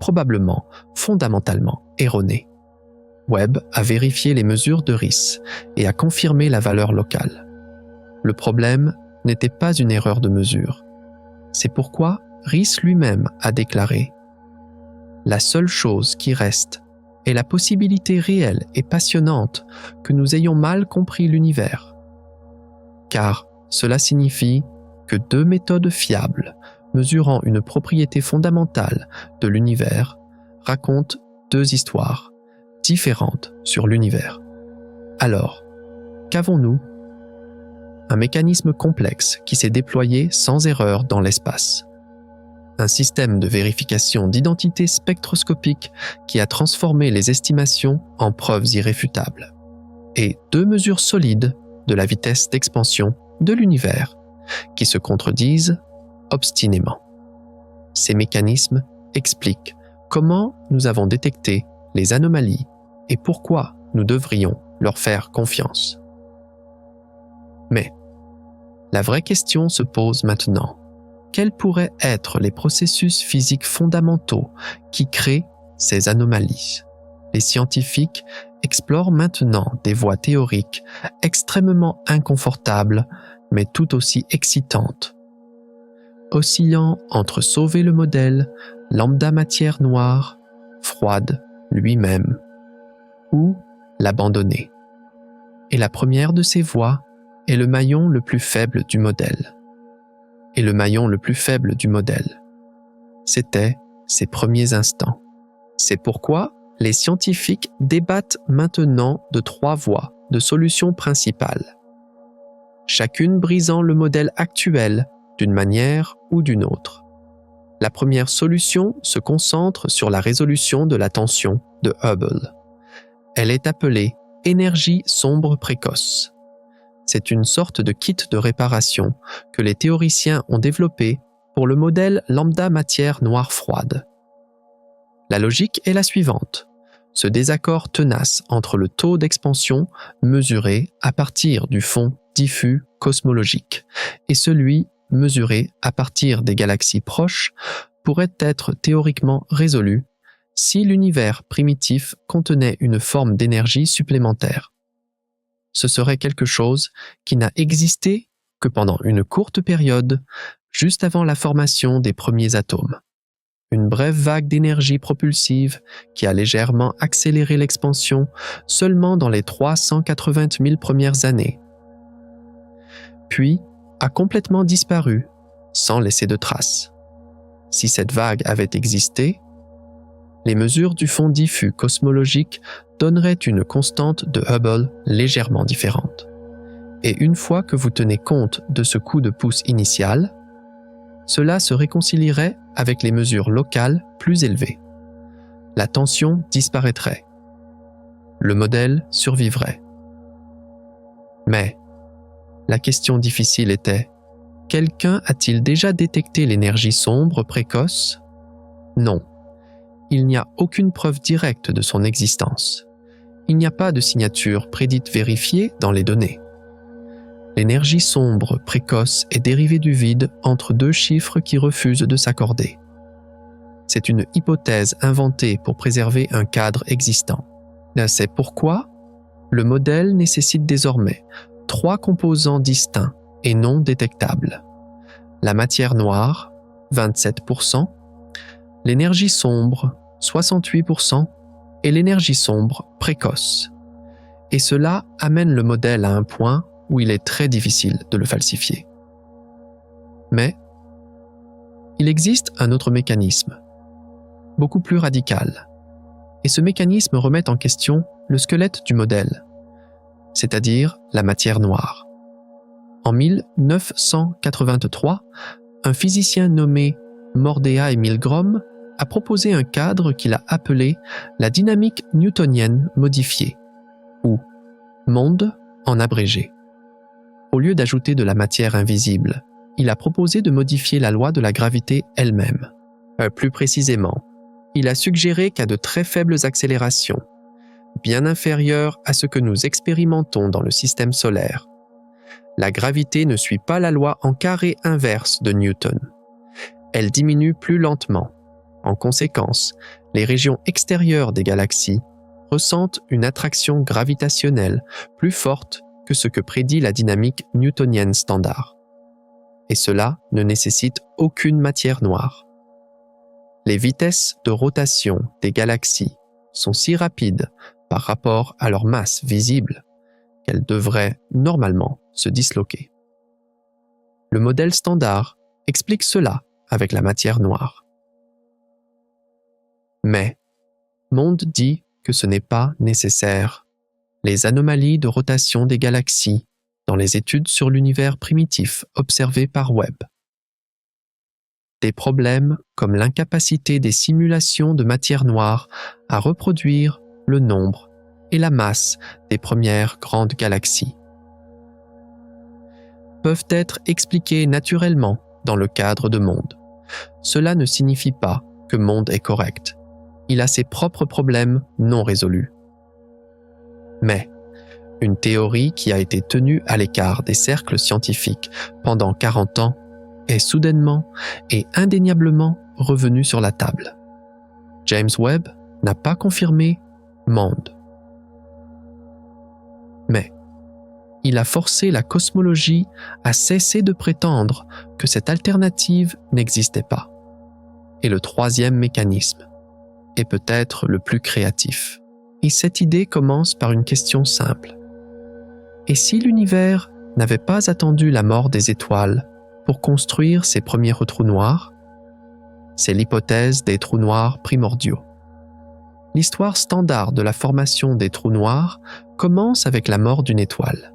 probablement, fondamentalement erroné. Webb a vérifié les mesures de Riess et a confirmé la valeur locale. Le problème n'était pas une erreur de mesure. C'est pourquoi Riess lui-même a déclaré « La seule chose qui reste est la possibilité réelle et passionnante que nous ayons mal compris l'univers. Car cela signifie que deux méthodes fiables mesurant une propriété fondamentale de l'univers racontent deux histoires différentes sur l'univers. Alors, qu'avons-nous ? Un mécanisme complexe qui s'est déployé sans erreur dans l'espace. Un système de vérification d'identité spectroscopique qui a transformé les estimations en preuves irréfutables. Et deux mesures solides de la vitesse d'expansion de l'univers qui se contredisent obstinément. Ces mécanismes expliquent comment nous avons détecté les anomalies et pourquoi nous devrions leur faire confiance. Mais la vraie question se pose maintenant. Quels pourraient être les processus physiques fondamentaux qui créent ces anomalies ? Les scientifiques explorent maintenant des voies théoriques extrêmement inconfortables, mais tout aussi excitantes, oscillant entre sauver le modèle lambda matière noire, froide lui-même, ou l'abandonner. Et la première de ces voies est le maillon le plus faible du modèle. Et le maillon le plus faible du modèle, c'était ses premiers instants. C'est pourquoi les scientifiques débattent maintenant de trois voies de solution principale, chacune brisant le modèle actuel d'une manière ou d'une autre. La première solution se concentre sur la résolution de la tension de Hubble. Elle est appelée énergie sombre précoce. C'est une sorte de kit de réparation que les théoriciens ont développé pour le modèle lambda matière noire froide. La logique est la suivante. Ce désaccord tenace entre le taux d'expansion mesuré à partir du fond diffus cosmologique et celui mesuré à partir des galaxies proches pourrait être théoriquement résolu si l'univers primitif contenait une forme d'énergie supplémentaire. ce serait quelque chose qui n'a existé que pendant une courte période, juste avant la formation des premiers atomes. Une brève vague d'énergie propulsive qui a légèrement accéléré l'expansion seulement dans les 380 000 premières années, puis a complètement disparu sans laisser de traces. Si cette vague avait existé, les mesures du fond diffus cosmologique donneraient une constante de Hubble légèrement différente. Et une fois que vous tenez compte de ce coup de pouce initial, cela se réconcilierait avec les mesures locales plus élevées. La tension disparaîtrait. Le modèle survivrait. Mais la question difficile était, quelqu'un a-t-il déjà détecté l'énergie sombre précoce? Non. Il n'y a aucune preuve directe de son existence. Il n'y a pas de signature prédite vérifiée dans les données. L'énergie sombre précoce est dérivée du vide entre deux chiffres qui refusent de s'accorder. C'est une hypothèse inventée pour préserver un cadre existant. C'est pourquoi le modèle nécessite désormais 3 composants distincts et non détectables. La matière noire, 27%, l'énergie sombre, 68%, et l'énergie sombre précoce. Et cela amène le modèle à un point où il est très difficile de le falsifier. Mais il existe un autre mécanisme, beaucoup plus radical, et ce mécanisme remet en question le squelette du modèle, c'est-à-dire la matière noire. En 1983, un physicien nommé Mordea et Milgrom a proposé un cadre qu'il a appelé la dynamique newtonienne modifiée, ou monde en abrégé. Au lieu d'ajouter de la matière invisible, il a proposé de modifier la loi de la gravité elle-même. Plus précisément, il a suggéré qu'à de très faibles accélérations, bien inférieures à ce que nous expérimentons dans le système solaire, la gravité ne suit pas la loi en carré inverse de Newton. Elle diminue plus lentement. En conséquence, les régions extérieures des galaxies ressentent une attraction gravitationnelle plus forte que ce que prédit la dynamique newtonienne standard. Et cela ne nécessite aucune matière noire. Les vitesses de rotation des galaxies sont si rapides par rapport à leur masse visible qu'elles devraient normalement se disloquer. Le modèle standard explique cela avec la matière noire. Mais Monde dit que ce n'est pas nécessaire. Les anomalies de rotation des galaxies dans les études sur l'univers primitif observées par Webb. Des problèmes comme l'incapacité des simulations de matière noire à reproduire le nombre et la masse des premières grandes galaxies peuvent être expliqués naturellement dans le cadre de Monde. Cela ne signifie pas que Monde est correct. Il a ses propres problèmes non résolus. Mais une théorie qui a été tenue à l'écart des cercles scientifiques pendant 40 ans est soudainement et indéniablement revenue sur la table. James Webb n'a pas confirmé Monde. Mais il a forcé la cosmologie à cesser de prétendre que cette alternative n'existait pas. Et le troisième mécanisme est peut-être le plus créatif. Et cette idée commence par une question simple. Et si l'univers n'avait pas attendu la mort des étoiles pour construire ses premiers trous noirs? C'est l'hypothèse des trous noirs primordiaux. L'histoire standard de la formation des trous noirs commence avec la mort d'une étoile.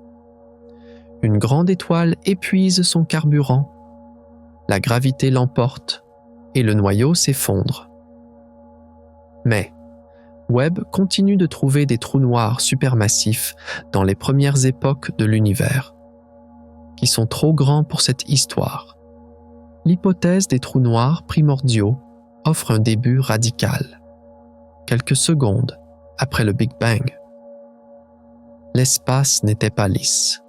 Une grande étoile épuise son carburant, la gravité l'emporte et le noyau s'effondre. Mais Webb continue de trouver des trous noirs supermassifs dans les premières époques de l'univers, qui sont trop grands pour cette histoire. L'hypothèse des trous noirs primordiaux offre un début radical. Quelques secondes après le Big Bang, l'espace n'était pas lisse.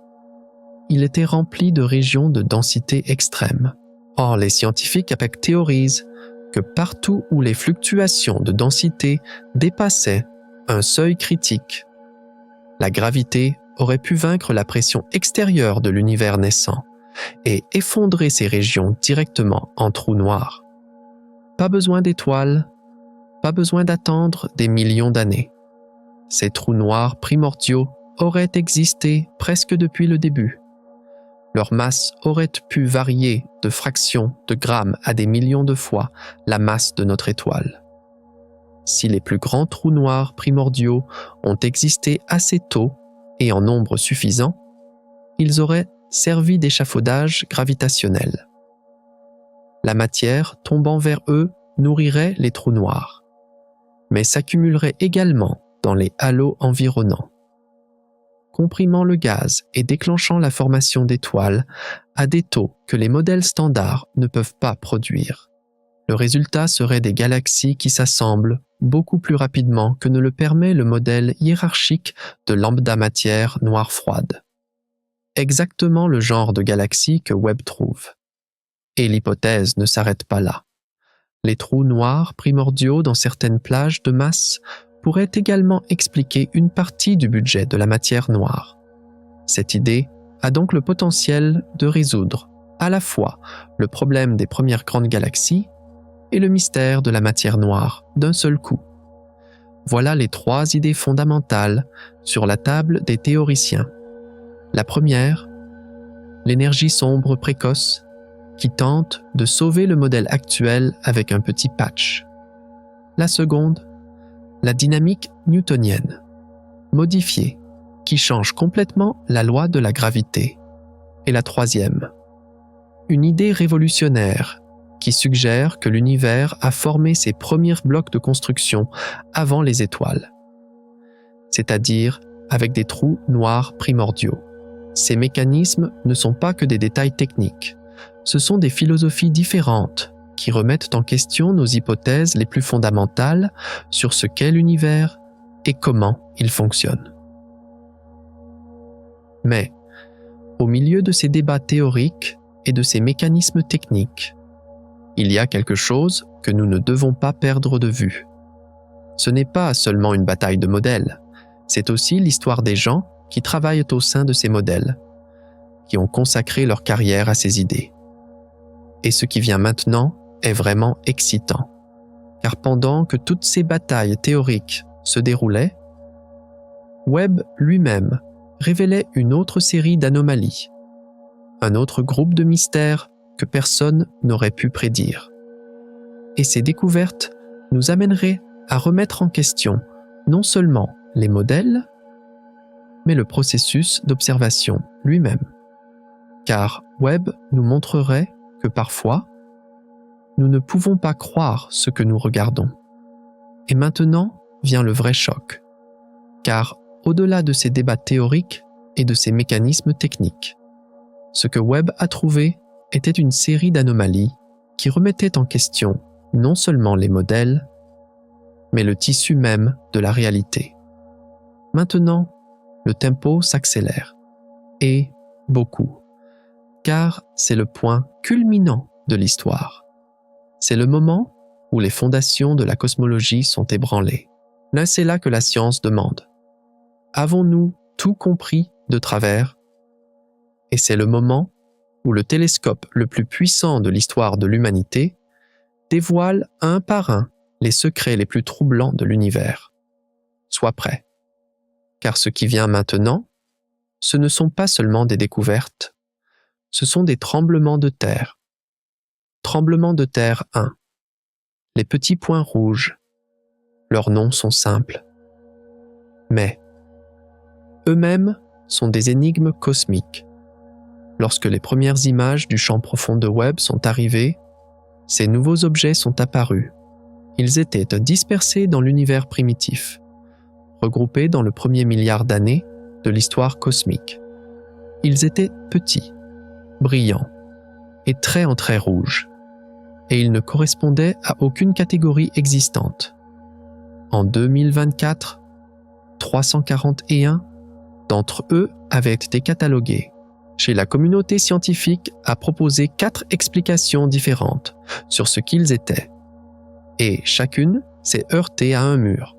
Il était rempli de régions de densité extrême. Or, les scientifiques théorisent que partout où les fluctuations de densité dépassaient un seuil critique, la gravité aurait pu vaincre la pression extérieure de l'univers naissant et effondrer ces régions directement en trous noirs. Pas besoin d'étoiles, pas besoin d'attendre des millions d'années. Ces trous noirs primordiaux auraient existé presque depuis le début. Leur masse aurait pu varier de fractions de grammes à des millions de fois la masse de notre étoile. Si les plus grands trous noirs primordiaux ont existé assez tôt et en nombre suffisant, ils auraient servi d'échafaudage gravitationnel. La matière tombant vers eux nourrirait les trous noirs, mais s'accumulerait également dans les halos environnants, comprimant le gaz et déclenchant la formation d'étoiles à des taux que les modèles standards ne peuvent pas produire. Le résultat serait des galaxies qui s'assemblent beaucoup plus rapidement que ne le permet le modèle hiérarchique de lambda matière noire froide. Exactement le genre de galaxie que Webb trouve. Et l'hypothèse ne s'arrête pas là. Les trous noirs primordiaux dans certaines plages de masse pourraient également expliquer une partie du budget de la matière noire. Cette idée a donc le potentiel de résoudre à la fois le problème des premières grandes galaxies et le mystère de la matière noire d'un seul coup. Voilà les 3 idées fondamentales sur la table des théoriciens. La première, l'énergie sombre précoce qui tente de sauver le modèle actuel avec un petit patch. La seconde, la dynamique newtonienne, modifiée, qui change complètement la loi de la gravité. Et la troisième, une idée révolutionnaire qui suggère que l'univers a formé ses premiers blocs de construction avant les étoiles, c'est-à-dire avec des trous noirs primordiaux. Ces mécanismes ne sont pas que des détails techniques, ce sont des philosophies différentes qui remettent en question nos hypothèses les plus fondamentales sur ce qu'est l'univers et comment il fonctionne. Mais, au milieu de ces débats théoriques et de ces mécanismes techniques, il y a quelque chose que nous ne devons pas perdre de vue. Ce n'est pas seulement une bataille de modèles, c'est aussi l'histoire des gens qui travaillent au sein de ces modèles, qui ont consacré leur carrière à ces idées. Et ce qui vient maintenant est vraiment excitant, car pendant que toutes ces batailles théoriques se déroulaient, Webb lui-même révélait une autre série d'anomalies, un autre groupe de mystères que personne n'aurait pu prédire. Et ces découvertes nous amèneraient à remettre en question non seulement les modèles, mais le processus d'observation lui-même. Car Webb nous montrerait que parfois, nous ne pouvons pas croire ce que nous regardons. Et maintenant vient le vrai choc, car au-delà de ces débats théoriques et de ces mécanismes techniques, ce que Webb a trouvé était une série d'anomalies qui remettaient en question non seulement les modèles, mais le tissu même de la réalité. Maintenant, le tempo s'accélère, et beaucoup, car c'est le point culminant de l'histoire. C'est le moment où les fondations de la cosmologie sont ébranlées. Là, c'est là que la science demande. Avons-nous tout compris de travers? Et c'est le moment où le télescope le plus puissant de l'histoire de l'humanité dévoile un par un les secrets les plus troublants de l'univers. Sois prêt, car ce qui vient maintenant, ce ne sont pas seulement des découvertes, ce sont des tremblements de terre. Tremblement de terre 1. Les petits points rouges. Leurs noms sont simples. Mais, eux-mêmes sont des énigmes cosmiques. Lorsque les premières images du champ profond de Webb sont arrivées, ces nouveaux objets sont apparus. Ils étaient dispersés dans l'univers primitif, regroupés dans le premier milliard d'années de l'histoire cosmique. Ils étaient petits, brillants et très en traits rouges, et ils ne correspondaient à aucune catégorie existante. En 2024, 341 d'entre eux avaient été catalogués. Chez la communauté scientifique a proposé 4 explications différentes sur ce qu'ils étaient, et chacune s'est heurtée à un mur.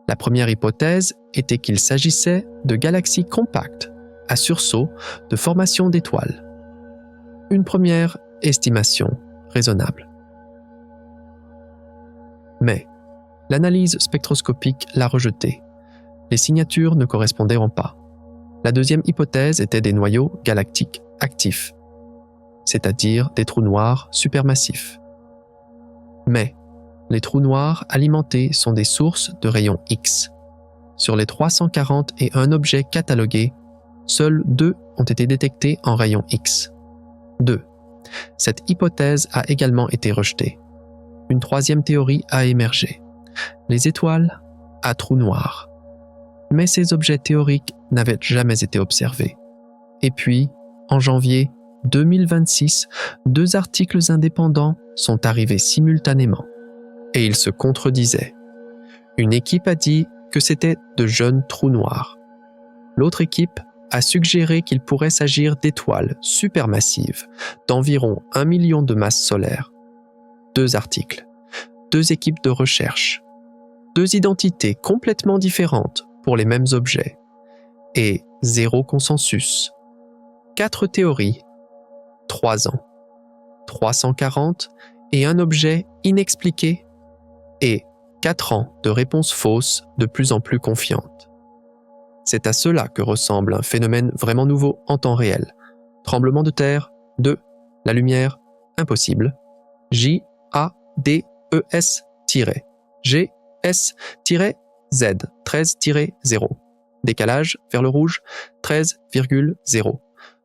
La première hypothèse était qu'il s'agissait de galaxies compactes, à sursaut de formation d'étoiles. Une première estimation raisonnable. Mais l'analyse spectroscopique l'a rejetée. Les signatures ne correspondiront pas. La deuxième hypothèse était des noyaux galactiques actifs, c'est-à-dire des trous noirs supermassifs. Mais les trous noirs alimentés sont des sources de rayons X. Sur les 341 objets catalogués, seuls 2 ont été détectés en rayons X. 2. Cette hypothèse a également été rejetée. Une troisième théorie a émergé. Les étoiles à trous noirs. Mais ces objets théoriques n'avaient jamais été observés. Et puis, en janvier 2026, 2 articles indépendants sont arrivés simultanément. Et ils se contredisaient. Une équipe a dit que c'était de jeunes trous noirs. L'autre équipe a suggéré qu'il pourrait s'agir d'étoiles supermassives d'environ 1 million de masses solaires. 2 articles, 2 équipes de recherche, 2 identités complètement différentes pour les mêmes objets, et 0 consensus. 4 théories, 3 ans, 340 et un objet inexpliqué, et 4 ans de réponses fausses de plus en plus confiantes. C'est à cela que ressemble un phénomène vraiment nouveau en temps réel. Tremblement de terre, 2, la lumière, impossible, JADES-G-S-Z 13-0, décalage vers le rouge 13,0,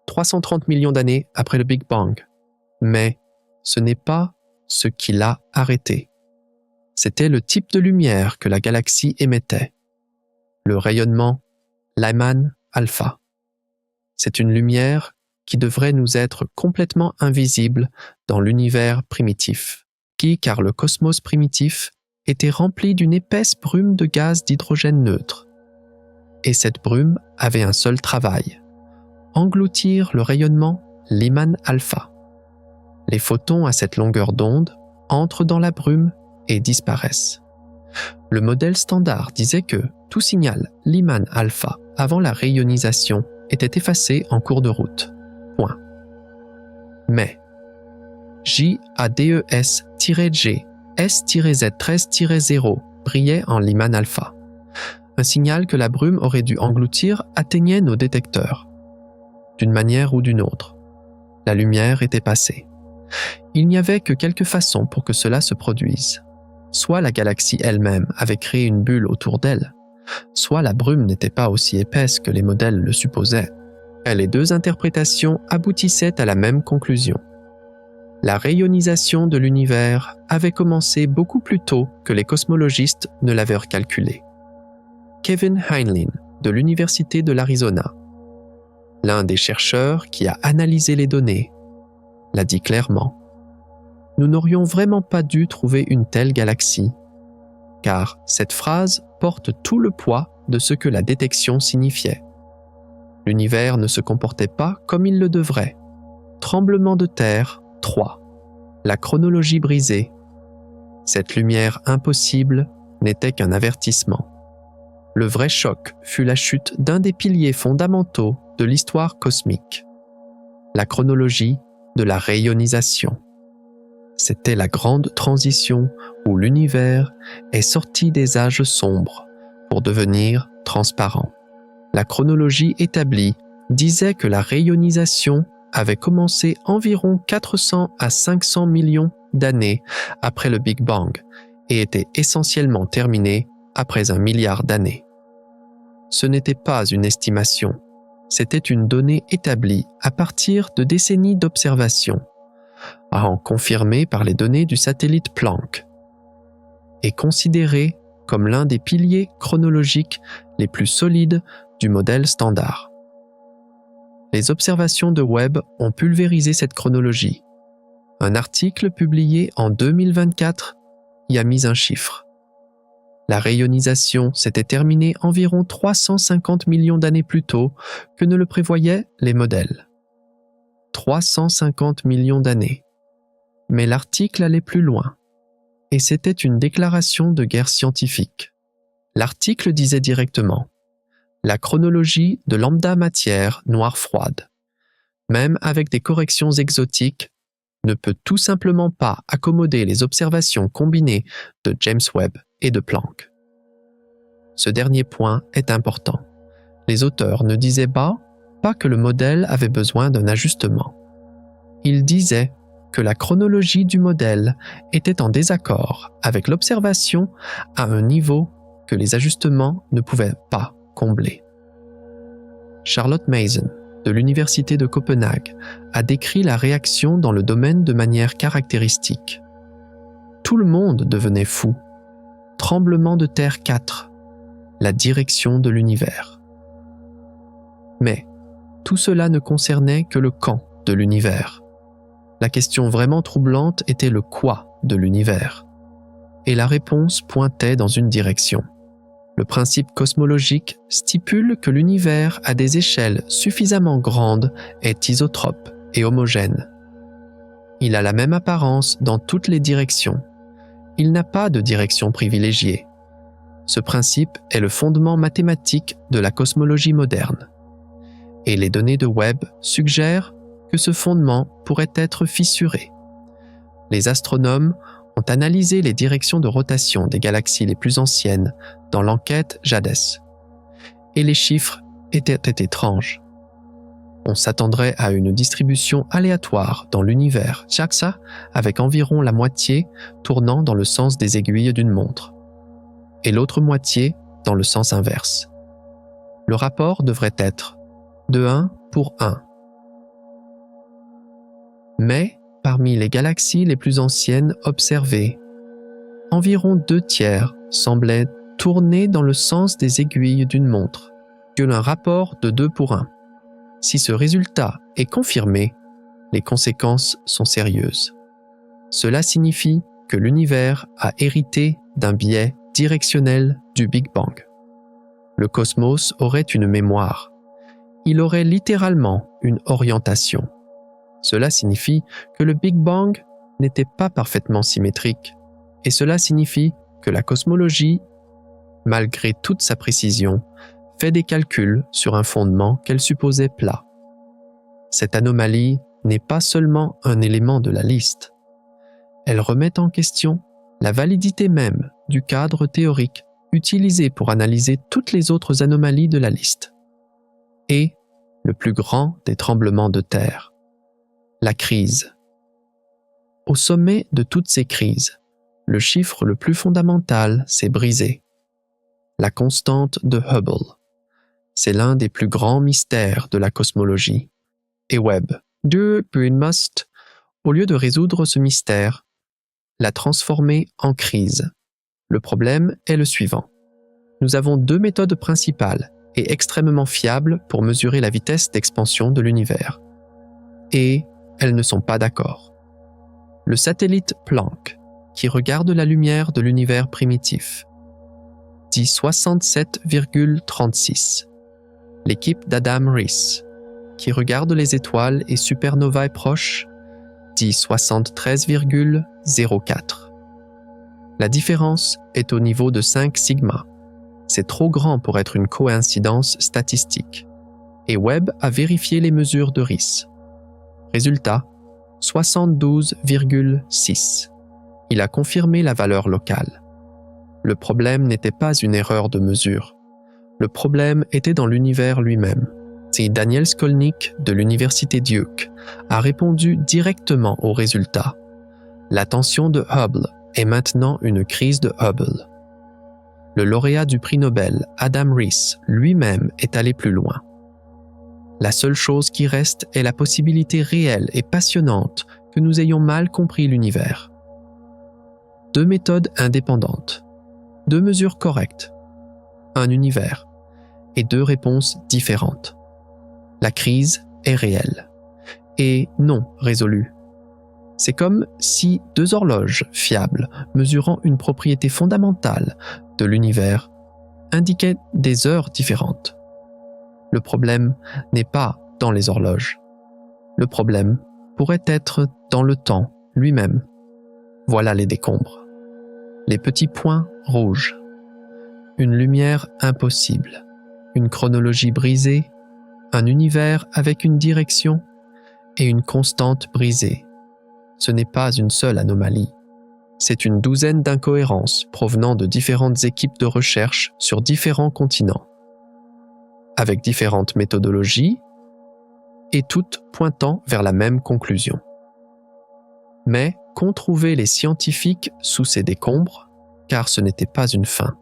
330 millions d'années après le Big Bang. Mais ce n'est pas ce qui l'a arrêté. C'était le type de lumière que la galaxie émettait. Le rayonnement Lyman alpha. C'est une lumière qui devrait nous être complètement invisible dans l'univers primitif, car le cosmos primitif était rempli d'une épaisse brume de gaz d'hydrogène neutre. Et cette brume avait un seul travail, engloutir le rayonnement Lyman alpha. Les photons à cette longueur d'onde entrent dans la brume et disparaissent. Le modèle standard disait que tout signal Lyman alpha avant la rayonisation était effacé en cours de route. Point. Mais JADES-G S-Z13-0 brillait en Lyman alpha. Un signal que la brume aurait dû engloutir atteignait nos détecteurs. D'une manière ou d'une autre, la lumière était passée. Il n'y avait que quelques façons pour que cela se produise. Soit la galaxie elle-même avait créé une bulle autour d'elle, soit la brume n'était pas aussi épaisse que les modèles le supposaient. Et les 2 interprétations aboutissaient à la même conclusion. La rayonisation de l'univers avait commencé beaucoup plus tôt que les cosmologistes ne l'avaient calculé. Kevin Heinlein, de l'Université de l'Arizona, l'un des chercheurs qui a analysé les données, l'a dit clairement. Nous n'aurions vraiment pas dû trouver une telle galaxie, car cette phrase porte tout le poids de ce que la détection signifiait. L'univers ne se comportait pas comme il le devrait. Tremblement de terre, 3. La chronologie brisée. Cette lumière impossible n'était qu'un avertissement. Le vrai choc fut la chute d'un des piliers fondamentaux de l'histoire cosmique. La chronologie de la rayonisation. C'était la grande transition où l'univers est sorti des âges sombres pour devenir transparent. La chronologie établie disait que la rayonisation avait commencé environ 400 à 500 millions d'années après le Big Bang et était essentiellement terminée après 1 milliard d'années. Ce n'était pas une estimation, c'était une donnée établie à partir de décennies d'observation, confirmée par les données du satellite Planck, et considérée comme l'un des piliers chronologiques les plus solides du modèle standard. Les observations de Webb ont pulvérisé cette chronologie. Un article publié en 2024 y a mis un chiffre. La rayonisation s'était terminée environ 350 millions d'années plus tôt que ne le prévoyaient les modèles. 350 millions d'années. Mais l'article allait plus loin, et c'était une déclaration de guerre scientifique. L'article disait directement « La chronologie de lambda matière noire froide, même avec des corrections exotiques, ne peut tout simplement pas accommoder les observations combinées de James Webb et de Planck. » Ce dernier point est important. Les auteurs ne disaient pas que le modèle avait besoin d'un ajustement. Ils disaient que la chronologie du modèle était en désaccord avec l'observation à un niveau que les ajustements ne pouvaient pas combler. Charlotte Mason, de l'Université de Copenhague, a décrit la réaction dans le domaine de manière caractéristique. Tout le monde devenait fou. Tremblement de terre 4, la direction de l'univers. Mais tout cela ne concernait que le quand de l'univers. La question vraiment troublante était le quoi de l'univers. Et la réponse pointait dans une direction. Le principe cosmologique stipule que l'univers à des échelles suffisamment grandes est isotrope et homogène. Il a la même apparence dans toutes les directions. Il n'a pas de direction privilégiée. Ce principe est le fondement mathématique de la cosmologie moderne. Et les données de Webb suggèrent que ce fondement pourrait être fissuré. Les astronomes ont analysé les directions de rotation des galaxies les plus anciennes dans l'enquête JADES. Et les chiffres étaient étranges. On s'attendrait à une distribution aléatoire dans l'univers JAXA avec environ la moitié tournant dans le sens des aiguilles d'une montre et l'autre moitié dans le sens inverse. Le rapport devrait être de 1 pour 1. Mais, parmi les galaxies les plus anciennes observées, environ 2/3 semblaient tourner dans le sens des aiguilles d'une montre, selon un rapport de 2 pour 1. Si ce résultat est confirmé, les conséquences sont sérieuses. Cela signifie que l'univers a hérité d'un biais directionnel du Big Bang. Le cosmos aurait une mémoire. Il aurait littéralement une orientation. Cela signifie que le Big Bang n'était pas parfaitement symétrique, et cela signifie que la cosmologie, malgré toute sa précision, fait des calculs sur un fondement qu'elle supposait plat. Cette anomalie n'est pas seulement un élément de la liste. Elle remet en question la validité même du cadre théorique utilisé pour analyser toutes les autres anomalies de la liste. Et le plus grand des tremblements de terre, la crise. Au sommet de toutes ces crises, le chiffre le plus fondamental s'est brisé. La constante de Hubble. C'est l'un des plus grands mystères de la cosmologie. Et Webb, au lieu de résoudre ce mystère, l'a transformé en crise. Le problème est le suivant. Nous avons 2 méthodes principales et extrêmement fiables pour mesurer la vitesse d'expansion de l'univers. Et elles ne sont pas d'accord. Le satellite Planck, qui regarde la lumière de l'univers primitif, dit 67,36. L'équipe d'Adam Riess, qui regarde les étoiles et supernovae proches, dit 73,04. La différence est au niveau de 5 sigma. C'est trop grand pour être une coïncidence statistique. Et Webb a vérifié les mesures de Riess. Résultat, 72,6. Il a confirmé la valeur locale. Le problème n'était pas une erreur de mesure. Le problème était dans l'univers lui-même. Si Daniel Skolnick de l'Université Duke a répondu directement au résultat. La tension de Hubble est maintenant une crise de Hubble. Le lauréat du prix Nobel, Adam Riess, lui-même est allé plus loin. La seule chose qui reste est la possibilité réelle et passionnante que nous ayons mal compris l'univers. 2 méthodes indépendantes, 2 mesures correctes, un univers et 2 réponses différentes. La crise est réelle et non résolue. C'est comme si 2 horloges fiables mesurant une propriété fondamentale de l'univers indiquaient des heures différentes. Le problème n'est pas dans les horloges. Le problème pourrait être dans le temps lui-même. Voilà les décombres. Les petits points rouges. une lumière impossible, une chronologie brisée, un univers avec une direction et une constante brisée. Ce n'est pas une seule anomalie. C'est une douzaine d'incohérences provenant de différentes équipes de recherche sur différents continents, avec différentes méthodologies et toutes pointant vers la même conclusion. Mais qu'ont trouvé les scientifiques sous ces décombres? Car ce n'était pas une fin,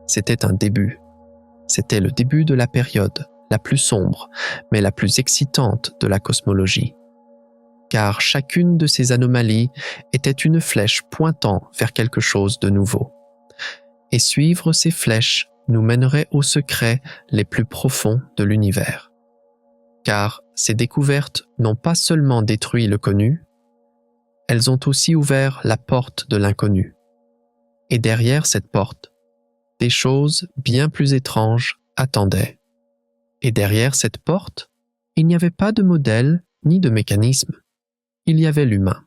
c'était un début. C'était le début de la période la plus sombre, mais la plus excitante de la cosmologie. Car chacune de ces anomalies était une flèche pointant vers quelque chose de nouveau. Et suivre ces flèches nous mènerait aux secrets les plus profonds de l'univers. Car ces découvertes n'ont pas seulement détruit le connu, elles ont aussi ouvert la porte de l'inconnu. Et derrière cette porte, des choses bien plus étranges attendaient. Et derrière cette porte, il n'y avait pas de modèle ni de mécanisme. Il y avait l'humain.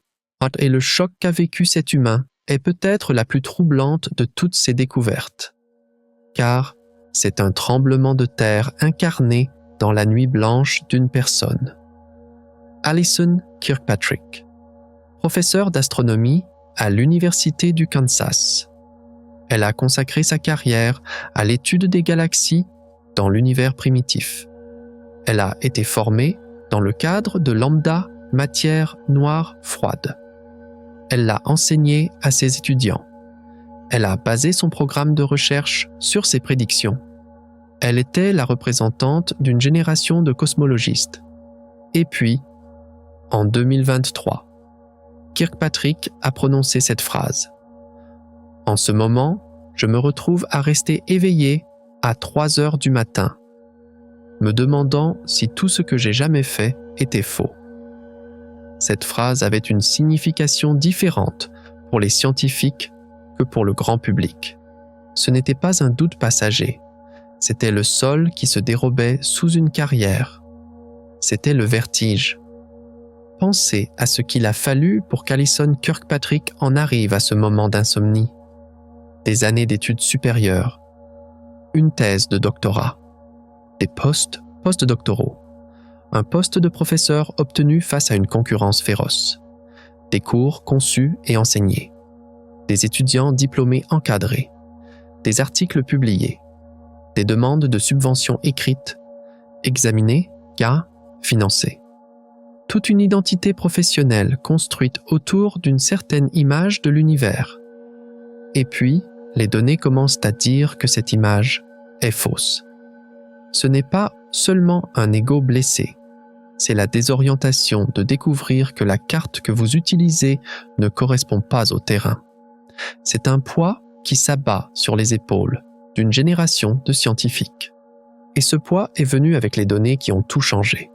Et le choc qu'a vécu cet humain est peut-être la plus troublante de toutes ces découvertes. Car c'est un tremblement de terre incarné dans la nuit blanche d'une personne. Alison Kirkpatrick, professeure d'astronomie à l'Université du Kansas. Elle a consacré sa carrière à l'étude des galaxies dans l'univers primitif. Elle a été formée dans le cadre de lambda matière noire froide. Elle l'a enseigné à ses étudiants. Elle a basé son programme de recherche sur ses prédictions. Elle était la représentante d'une génération de cosmologistes. Et puis, en 2023, Kirkpatrick a prononcé cette phrase. « En ce moment, je me retrouve à rester éveillé à 3 heures du matin, me demandant si tout ce que j'ai jamais fait était faux. » Cette phrase avait une signification différente pour les scientifiques que pour le grand public. Ce n'était pas un doute passager, c'était le sol qui se dérobait sous une carrière. C'était le vertige. Pensez à ce qu'il a fallu pour qu'Alison Kirkpatrick en arrive à ce moment d'insomnie. Des années d'études supérieures, une thèse de doctorat, des postdoctoraux, un poste de professeur obtenu face à une concurrence féroce, des cours conçus et enseignés, des étudiants diplômés encadrés, des articles publiés, des demandes de subventions écrites, examinées, cas, financées. Toute une identité professionnelle construite autour d'une certaine image de l'univers. Et puis, les données commencent à dire que cette image est fausse. Ce n'est pas seulement un ego blessé, c'est la désorientation de découvrir que la carte que vous utilisez ne correspond pas au terrain. C'est un poids qui s'abat sur les épaules d'une génération de scientifiques. Et ce poids est venu avec les données qui ont tout changé.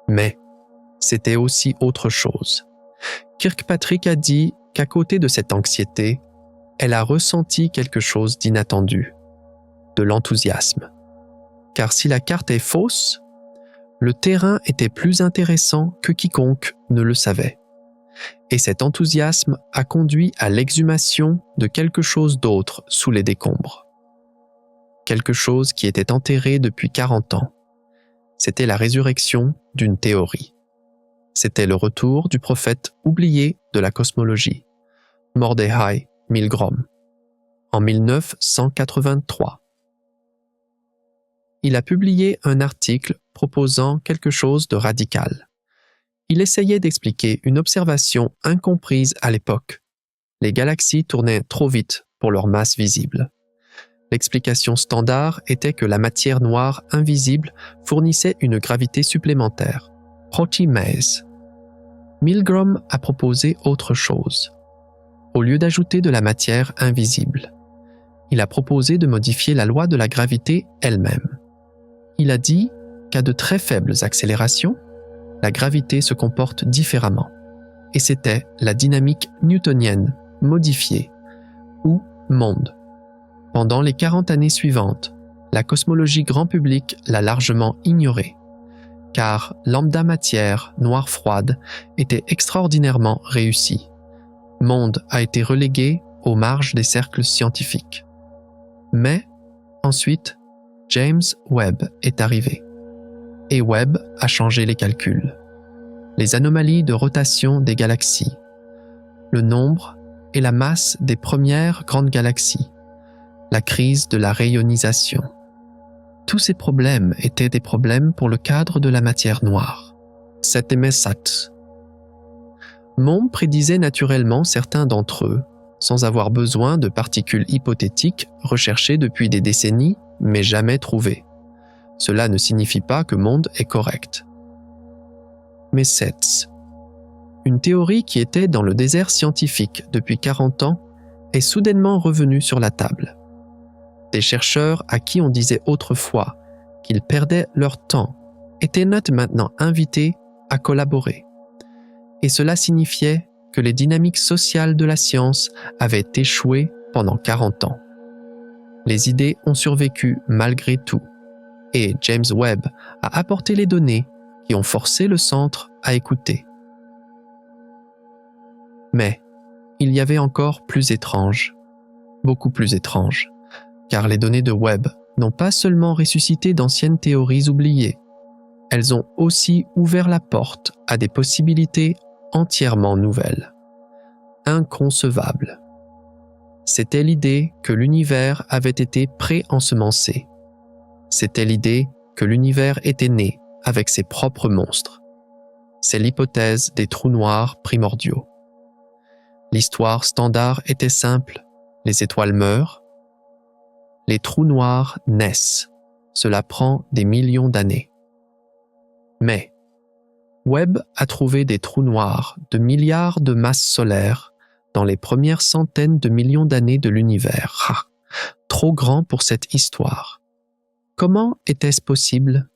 Mais c'était aussi autre chose. Kirkpatrick a dit qu'à côté de cette anxiété, elle a ressenti quelque chose d'inattendu, de l'enthousiasme. Car si la carte est fausse, le terrain était plus intéressant que quiconque ne le savait. Et cet enthousiasme a conduit à l'exhumation de quelque chose d'autre sous les décombres. Quelque chose qui était enterré depuis 40 ans. C'était la résurrection d'une théorie. C'était le retour du prophète oublié de la cosmologie, Mordechai Milgrom, en 1983. Il a publié un article proposant quelque chose de radical. Il essayait d'expliquer une observation incomprise à l'époque. Les galaxies tournaient trop vite pour leur masse visible. L'explication standard était que la matière noire invisible fournissait une gravité supplémentaire, Proteimase. Milgrom a proposé autre chose. Au lieu d'ajouter de la matière invisible, il a proposé de modifier la loi de la gravité elle-même. Il a dit qu'à de très faibles accélérations, la gravité se comporte différemment. Et c'était la dynamique newtonienne modifiée, ou monde. Pendant les 40 années suivantes, la cosmologie grand public l'a largement ignorée, car lambda matière noire froide était extraordinairement réussie. Monde a été relégué aux marges des cercles scientifiques. Mais, ensuite, James Webb est arrivé. Et Webb a changé les calculs. Les anomalies de rotation des galaxies, le nombre et la masse des premières grandes galaxies, la crise de la rayonisation. Tous ces problèmes étaient des problèmes pour le cadre de la matière noire. C'était SAT. Mom prédisait naturellement certains d'entre eux, sans avoir besoin de particules hypothétiques recherchées depuis des décennies, mais jamais trouvées. Cela ne signifie pas que Monde est correct. Mais SETS, une théorie qui était dans le désert scientifique depuis 40 ans, est soudainement revenue sur la table. Des chercheurs à qui on disait autrefois qu'ils perdaient leur temps étaient maintenant invités à collaborer. Et cela signifiait que les dynamiques sociales de la science avaient échoué pendant 40 ans. Les idées ont survécu malgré tout, et James Webb a apporté les données qui ont forcé le centre à écouter. Mais il y avait encore plus étrange, beaucoup plus étrange, car les données de Webb n'ont pas seulement ressuscité d'anciennes théories oubliées, elles ont aussi ouvert la porte à des possibilités entièrement nouvelles, inconcevables. C'était l'idée que l'univers avait été pré-ensemencé. C'était l'idée que l'univers était né avec ses propres monstres. C'est l'hypothèse des trous noirs primordiaux. L'histoire standard était simple, les étoiles meurent, les trous noirs naissent. Cela prend des millions d'années. Mais Webb a trouvé des trous noirs de milliards de masses solaires dans les premières centaines de millions d'années de l'univers. Trop grand pour cette histoire. Comment était-ce possible?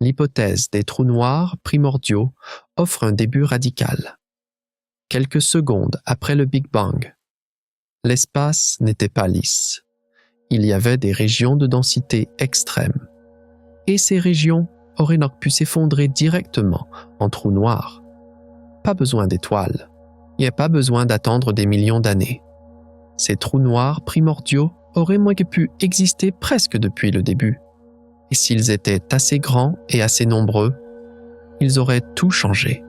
L'hypothèse des trous noirs primordiaux offre un début radical. Quelques secondes après le Big Bang, l'espace n'était pas lisse. Il y avait des régions de densité extrême. Et ces régions auraient donc pu s'effondrer directement en trous noirs. Pas besoin d'étoiles. Il n'y a pas besoin d'attendre des millions d'années. Ces trous noirs primordiaux auraient moins que pu exister presque depuis le début. Et s'ils étaient assez grands et assez nombreux, ils auraient tout changé.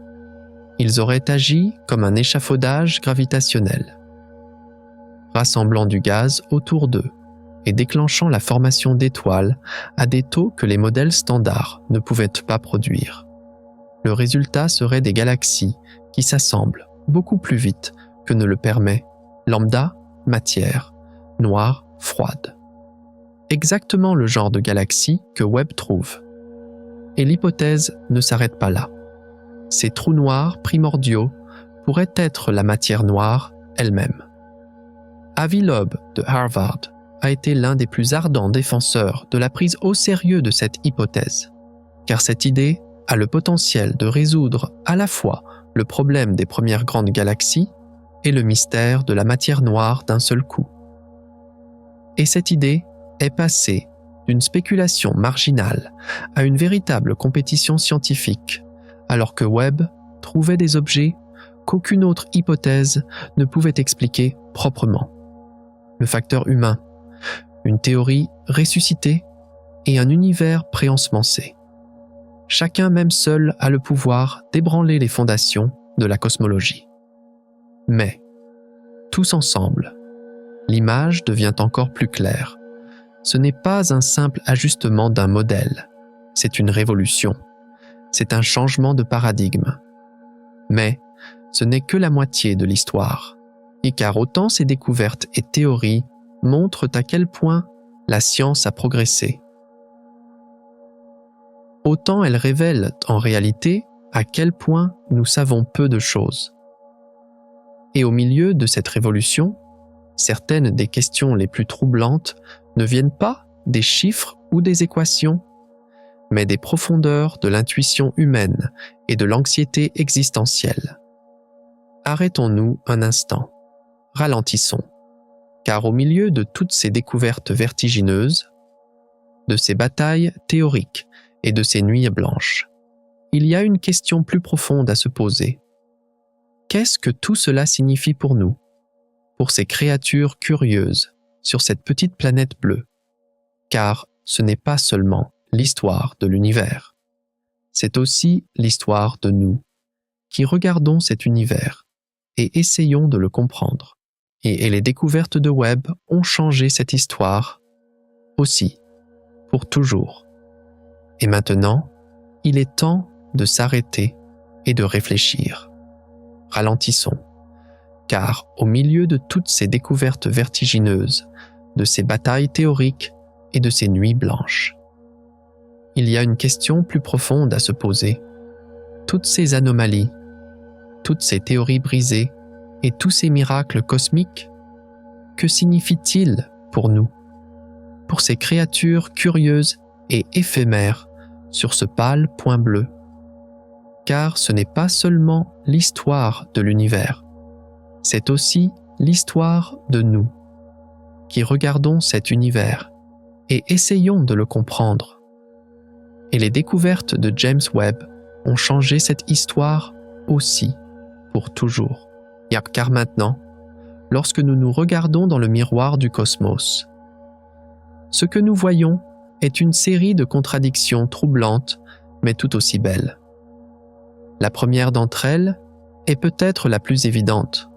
Ils auraient agi comme un échafaudage gravitationnel, rassemblant du gaz autour d'eux et déclenchant la formation d'étoiles à des taux que les modèles standards ne pouvaient pas produire. Le résultat serait des galaxies qui s'assemblent beaucoup plus vite que ne le permet lambda matière, noire, froide. Exactement le genre de galaxie que Webb trouve. Et l'hypothèse ne s'arrête pas là. Ces trous noirs primordiaux pourraient être la matière noire elle-même. Avi Loeb de Harvard a été l'un des plus ardents défenseurs de la prise au sérieux de cette hypothèse, car cette idée a le potentiel de résoudre à la fois le problème des premières grandes galaxies et le mystère de la matière noire d'un seul coup. Et cette idée est passée d'une spéculation marginale à une véritable compétition scientifique, alors que Webb trouvait des objets qu'aucune autre hypothèse ne pouvait expliquer proprement. Le facteur humain, une théorie ressuscitée et un univers préensemencé. Chacun même seul a le pouvoir d'ébranler les fondations de la cosmologie. Mais, tous ensemble, l'image devient encore plus claire. Ce n'est pas un simple ajustement d'un modèle, c'est une révolution. C'est un changement de paradigme. Mais ce n'est que la moitié de l'histoire. Et car autant ces découvertes et théories montrent à quel point la science a progressé, autant elles révèlent en réalité à quel point nous savons peu de choses. Et au milieu de cette révolution, certaines des questions les plus troublantes ne viennent pas des chiffres ou des équations, mais des profondeurs de l'intuition humaine et de l'anxiété existentielle. Arrêtons-nous un instant, ralentissons, car au milieu de toutes ces découvertes vertigineuses, de ces batailles théoriques et de ces nuits blanches, il y a une question plus profonde à se poser. Qu'est-ce que tout cela signifie pour nous, pour ces créatures curieuses sur cette petite planète bleue, car ce n'est pas seulement l'histoire de l'univers, c'est aussi l'histoire de nous, qui regardons cet univers et essayons de le comprendre. Et les découvertes de Webb ont changé cette histoire aussi, pour toujours. Et maintenant, il est temps de s'arrêter et de réfléchir. Ralentissons, car au milieu de toutes ces découvertes vertigineuses, de ces batailles théoriques et de ces nuits blanches, il y a une question plus profonde à se poser. Toutes ces anomalies, toutes ces théories brisées et tous ces miracles cosmiques, que signifient-ils pour nous, pour ces créatures curieuses et éphémères sur ce pâle point bleu? Car ce n'est pas seulement l'histoire de l'univers, c'est aussi l'histoire de nous, qui regardons cet univers et essayons de le comprendre. Et les découvertes de James Webb ont changé cette histoire aussi, pour toujours. Car maintenant, lorsque nous nous regardons dans le miroir du cosmos, ce que nous voyons est une série de contradictions troublantes, mais tout aussi belles. La première d'entre elles est peut-être la plus évidente.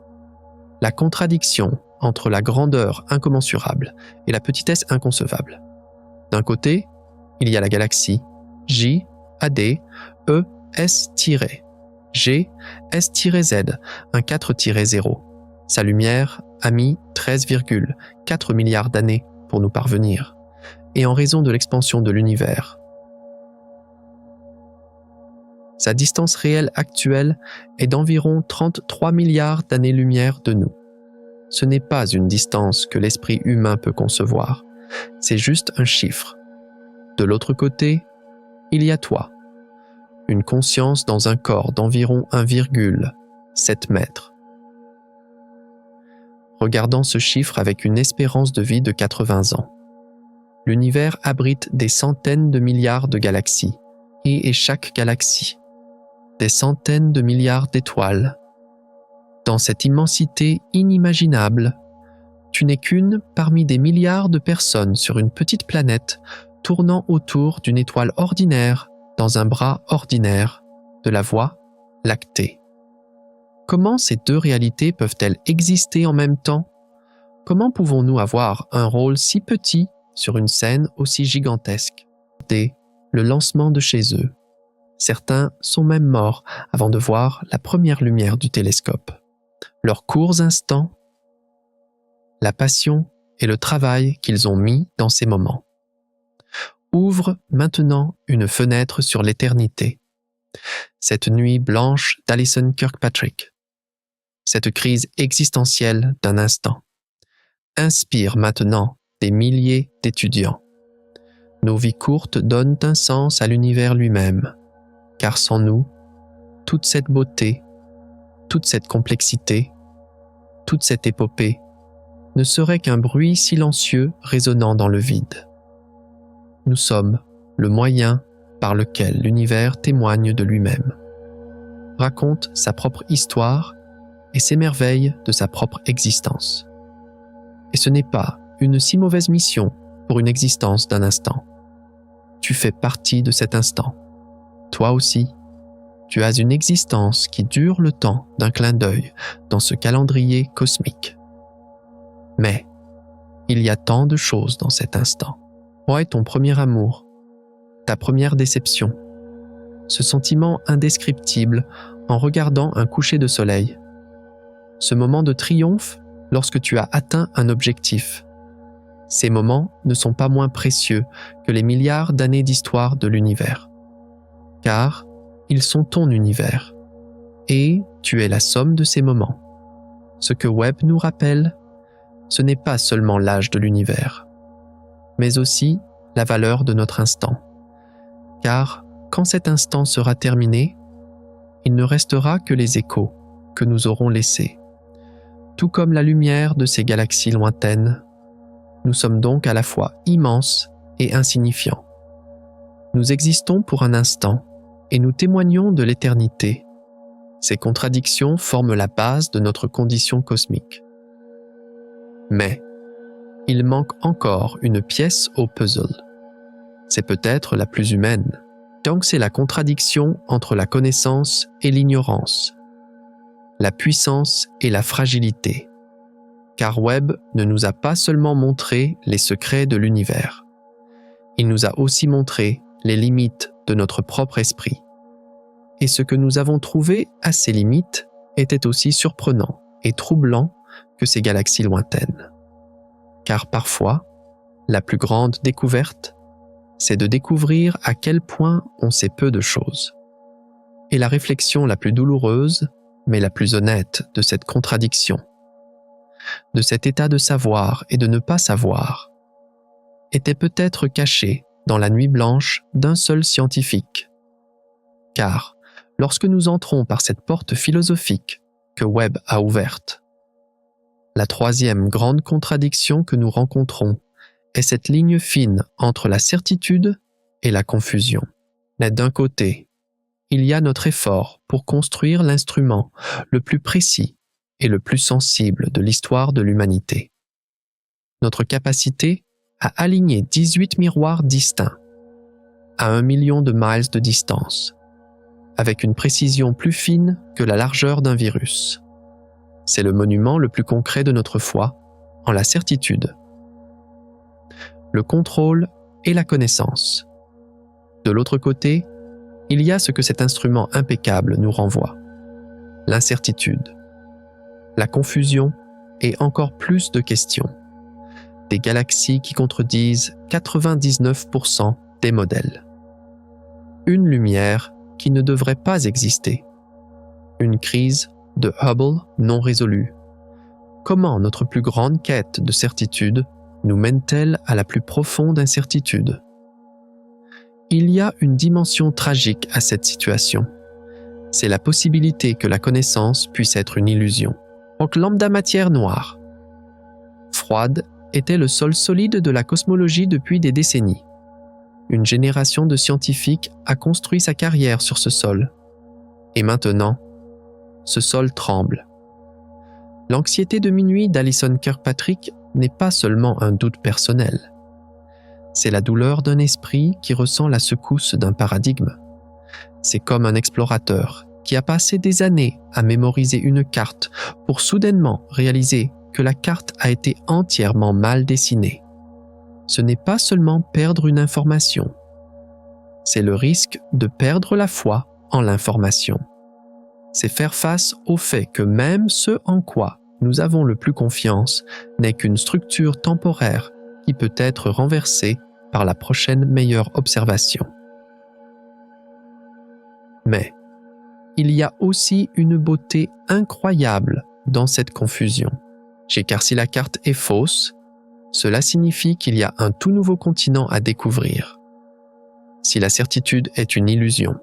La contradiction entre la grandeur incommensurable et la petitesse inconcevable. D'un côté, il y a la galaxie J, AD, E, S-G, S-Z, un 4-0. Sa lumière a mis 13,4 milliards d'années pour nous parvenir, et en raison de l'expansion de l'univers. Sa distance réelle actuelle est d'environ 33 milliards d'années-lumière de nous. Ce n'est pas une distance que l'esprit humain peut concevoir, c'est juste un chiffre. De l'autre côté, il y a toi, une conscience dans un corps d'environ 1,7 mètres. Regardant ce chiffre avec une espérance de vie de 80 ans. L'univers abrite des centaines de milliards de galaxies, et chaque galaxie, des centaines de milliards d'étoiles. Dans cette immensité inimaginable, tu n'es qu'une parmi des milliards de personnes sur une petite planète tournant autour d'une étoile ordinaire dans un bras ordinaire de la Voie lactée. Comment ces deux réalités peuvent-elles exister en même temps? Comment pouvons-nous avoir un rôle si petit sur une scène aussi gigantesque? Dès le lancement de chez eux, certains sont même morts avant de voir la première lumière du télescope. Leurs courts instants, la passion et le travail qu'ils ont mis dans ces moments, ouvrent maintenant une fenêtre sur l'éternité. Cette nuit blanche d'Alison Kirkpatrick, cette crise existentielle d'un instant, inspire maintenant des milliers d'étudiants. Nos vies courtes donnent un sens à l'univers lui-même, car sans nous, toute cette beauté, toute cette complexité, toute cette épopée ne serait qu'un bruit silencieux résonnant dans le vide. Nous sommes le moyen par lequel l'univers témoigne de lui-même, raconte sa propre histoire et s'émerveille de sa propre existence. Et ce n'est pas une si mauvaise mission pour une existence d'un instant. Tu fais partie de cet instant. Toi aussi, tu as une existence qui dure le temps d'un clin d'œil dans ce calendrier cosmique. Mais il y a tant de choses dans cet instant. Quoi est ton premier amour, ta première déception, ce sentiment indescriptible en regardant un coucher de soleil, ce moment de triomphe lorsque tu as atteint un objectif. Ces moments ne sont pas moins précieux que les milliards d'années d'histoire de l'univers, car ils sont ton univers, et tu es la somme de ces moments. Ce que Webb nous rappelle, ce n'est pas seulement l'âge de l'univers, mais aussi la valeur de notre instant. Car quand cet instant sera terminé, il ne restera que les échos que nous aurons laissés. Tout comme la lumière de ces galaxies lointaines, nous sommes donc à la fois immenses et insignifiants. Nous existons pour un instant et nous témoignons de l'éternité. Ces contradictions forment la base de notre condition cosmique. Mais il manque encore une pièce au puzzle. C'est peut-être la plus humaine, donc c'est la contradiction entre la connaissance et l'ignorance, la puissance et la fragilité. Car Webb ne nous a pas seulement montré les secrets de l'univers, il nous a aussi montré les limites de notre propre esprit. Et ce que nous avons trouvé à ces limites était aussi surprenant et troublant que ces galaxies lointaines. Car parfois, la plus grande découverte, c'est de découvrir à quel point on sait peu de choses. Et la réflexion la plus douloureuse, mais la plus honnête de cette contradiction, de cet état de savoir et de ne pas savoir, était peut-être cachée dans la nuit blanche d'un seul scientifique. Car, lorsque nous entrons par cette porte philosophique que Webb a ouverte, la troisième grande contradiction que nous rencontrons est cette ligne fine entre la certitude et la confusion. Mais d'un côté, il y a notre effort pour construire l'instrument le plus précis et le plus sensible de l'histoire de l'humanité. Notre capacité à aligner 18 miroirs distincts à 1 million de miles de distance, avec une précision plus fine que la largeur d'un virus. C'est le monument le plus concret de notre foi en la certitude, le contrôle et la connaissance. De l'autre côté, il y a ce que cet instrument impeccable nous renvoie, l'incertitude, la confusion et encore plus de questions, des galaxies qui contredisent 99% des modèles. Une lumière qui ne devrait pas exister, une crise de Hubble non résolue. Comment notre plus grande quête de certitude nous mène-t-elle à la plus profonde incertitude? Il y a une dimension tragique à cette situation. C'est la possibilité que la connaissance puisse être une illusion. Donc lambda matière noire, froide, était le sol solide de la cosmologie depuis des décennies. Une génération de scientifiques a construit sa carrière sur ce sol. Et maintenant, ce sol tremble. L'anxiété de minuit d'Alison Kirkpatrick n'est pas seulement un doute personnel. C'est la douleur d'un esprit qui ressent la secousse d'un paradigme. C'est comme un explorateur qui a passé des années à mémoriser une carte pour soudainement réaliser que la carte a été entièrement mal dessinée. Ce n'est pas seulement perdre une information, c'est le risque de perdre la foi en l'information. C'est faire face au fait que même ce en quoi nous avons le plus confiance n'est qu'une structure temporaire qui peut être renversée par la prochaine meilleure observation. Mais il y a aussi une beauté incroyable dans cette confusion. Car si la carte est fausse, cela signifie qu'il y a un tout nouveau continent à découvrir. Si la certitude est une illusion,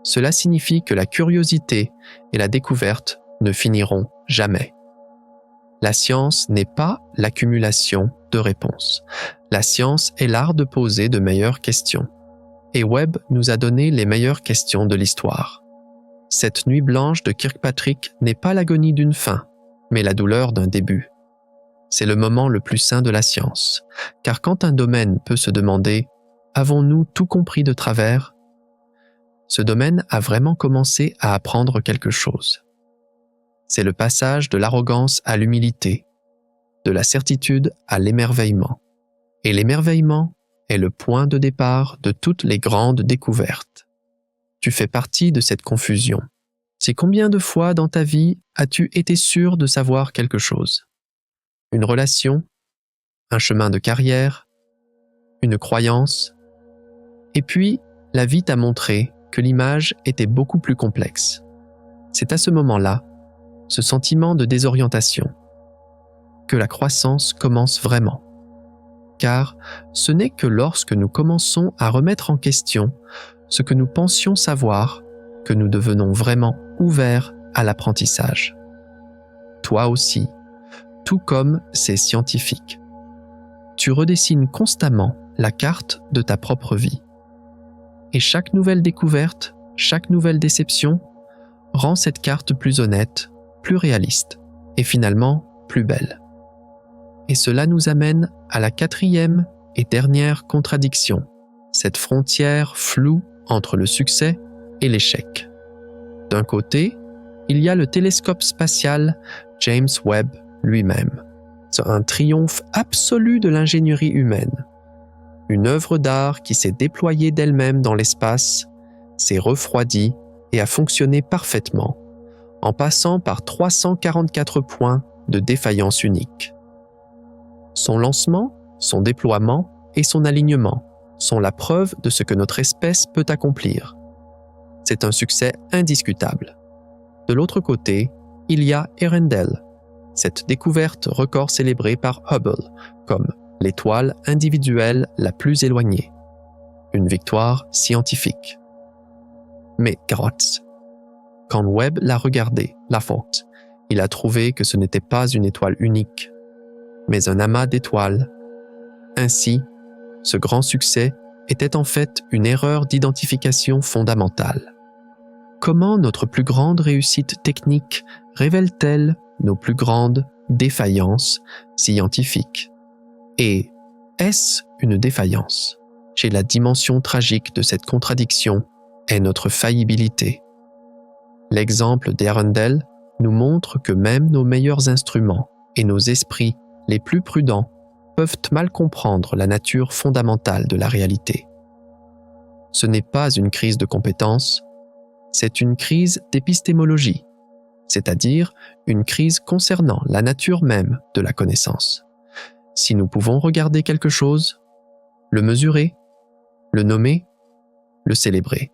cela signifie que la curiosité et la découverte ne finiront jamais. La science n'est pas l'accumulation de réponses. La science est l'art de poser de meilleures questions. Et Webb nous a donné les meilleures questions de l'histoire. Cette nuit blanche de Kirkpatrick n'est pas l'agonie d'une fin, mais la douleur d'un début. C'est le moment le plus sain de la science, car quand un domaine peut se demander « Avons-nous tout compris de travers ?», ce domaine a vraiment commencé à apprendre quelque chose. C'est le passage de l'arrogance à l'humilité, de la certitude à l'émerveillement. Et l'émerveillement est le point de départ de toutes les grandes découvertes. Tu fais partie de cette confusion. C'est combien de fois dans ta vie as-tu été sûr de savoir quelque chose? Une relation, un chemin de carrière, une croyance. Et puis, la vie t'a montré que l'image était beaucoup plus complexe. C'est à ce moment-là, ce sentiment de désorientation, que la croissance commence vraiment. Car ce n'est que lorsque nous commençons à remettre en question ce que nous pensions savoir que nous devenons vraiment ouverts à l'apprentissage. Toi aussi, tout comme ces scientifiques. Tu redessines constamment la carte de ta propre vie. Et chaque nouvelle découverte, chaque nouvelle déception rend cette carte plus honnête, plus réaliste et finalement plus belle. Et cela nous amène à la quatrième et dernière contradiction, cette frontière floue entre le succès et l'échec. D'un côté, il y a le télescope spatial James Webb lui-même. C'est un triomphe absolu de l'ingénierie humaine. Une œuvre d'art qui s'est déployée d'elle-même dans l'espace, s'est refroidie et a fonctionné parfaitement, en passant par 344 points de défaillance unique. Son lancement, son déploiement et son alignement sont la preuve de ce que notre espèce peut accomplir. C'est un succès indiscutable. De l'autre côté, il y a Earendel, cette découverte record célébrée par Hubble comme l'étoile individuelle la plus éloignée. Une victoire scientifique. Mais Grotz, quand Webb l'a regardé, la faute, il a trouvé que ce n'était pas une étoile unique, mais un amas d'étoiles. Ainsi, ce grand succès était en fait une erreur d'identification fondamentale. Comment notre plus grande réussite technique révèle-t-elle nos plus grandes défaillances scientifiques? Et est-ce une défaillance? Chez la dimension tragique de cette contradiction est notre faillibilité. L'exemple d'Earendel nous montre que même nos meilleurs instruments et nos esprits les plus prudents peuvent mal comprendre la nature fondamentale de la réalité. Ce n'est pas une crise de compétences, c'est une crise d'épistémologie, c'est-à-dire une crise concernant la nature même de la connaissance. Si nous pouvons regarder quelque chose, le mesurer, le nommer, le célébrer,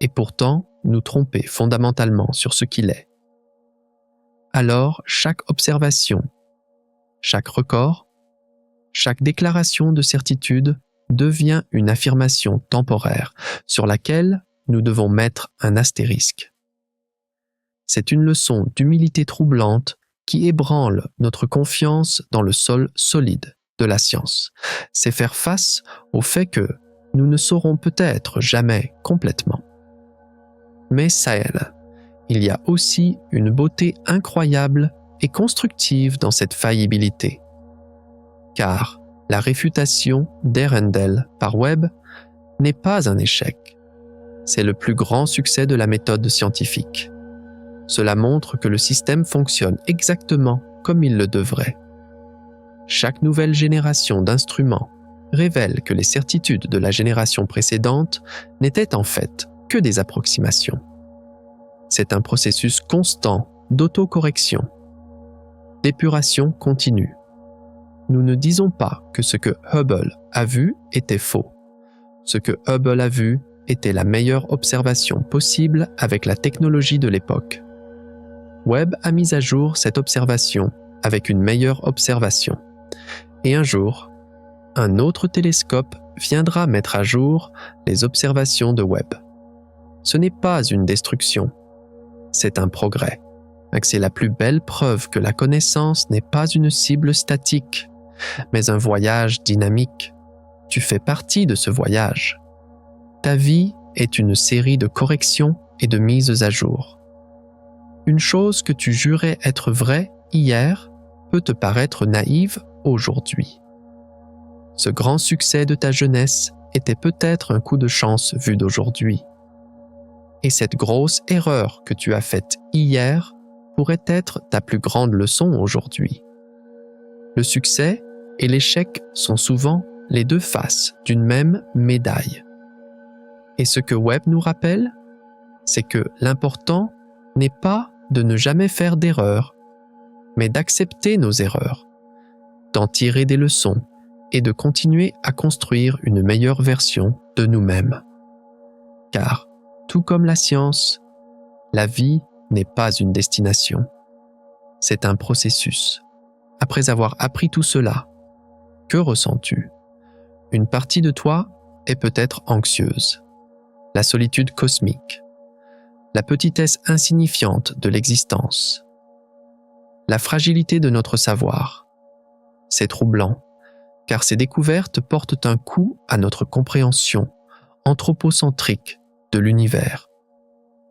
et pourtant nous tromper fondamentalement sur ce qu'il est, alors chaque observation, chaque record, chaque déclaration de certitude devient une affirmation temporaire sur laquelle nous devons mettre un astérisque. C'est une leçon d'humilité troublante qui ébranle notre confiance dans le sol solide de la science. C'est faire face au fait que nous ne saurons peut-être jamais complètement. Mais Sahel, il y a aussi une beauté incroyable et constructive dans cette faillibilité. Car la réfutation d'Earendel par Webb n'est pas un échec. C'est le plus grand succès de la méthode scientifique. Cela montre que le système fonctionne exactement comme il le devrait. Chaque nouvelle génération d'instruments révèle que les certitudes de la génération précédente n'étaient en fait que des approximations. C'est un processus constant d'autocorrection, d'épuration continue. Nous ne disons pas que ce que Hubble a vu était faux. Ce que Hubble a vu était la meilleure observation possible avec la technologie de l'époque. Webb a mis à jour cette observation avec une meilleure observation. Et un jour, un autre télescope viendra mettre à jour les observations de Webb. Ce n'est pas une destruction, c'est un progrès. C'est la plus belle preuve que la connaissance n'est pas une cible statique, mais un voyage dynamique. Tu fais partie de ce voyage. Ta vie est une série de corrections et de mises à jour. Une chose que tu jurais être vraie hier peut te paraître naïve aujourd'hui. Ce grand succès de ta jeunesse était peut-être un coup de chance vu d'aujourd'hui. Et cette grosse erreur que tu as faite hier pourrait être ta plus grande leçon aujourd'hui. Le succès et l'échec sont souvent les deux faces d'une même médaille. Et ce que Webb nous rappelle, c'est que l'important n'est pas de ne jamais faire d'erreurs, mais d'accepter nos erreurs, d'en tirer des leçons et de continuer à construire une meilleure version de nous-mêmes. Car, tout comme la science, la vie n'est pas une destination. C'est un processus. Après avoir appris tout cela, que ressens-tu? Une partie de toi est peut-être anxieuse. La solitude cosmique, la petitesse insignifiante de l'existence, la fragilité de notre savoir. C'est troublant, car ces découvertes portent un coup à notre compréhension anthropocentrique de l'univers,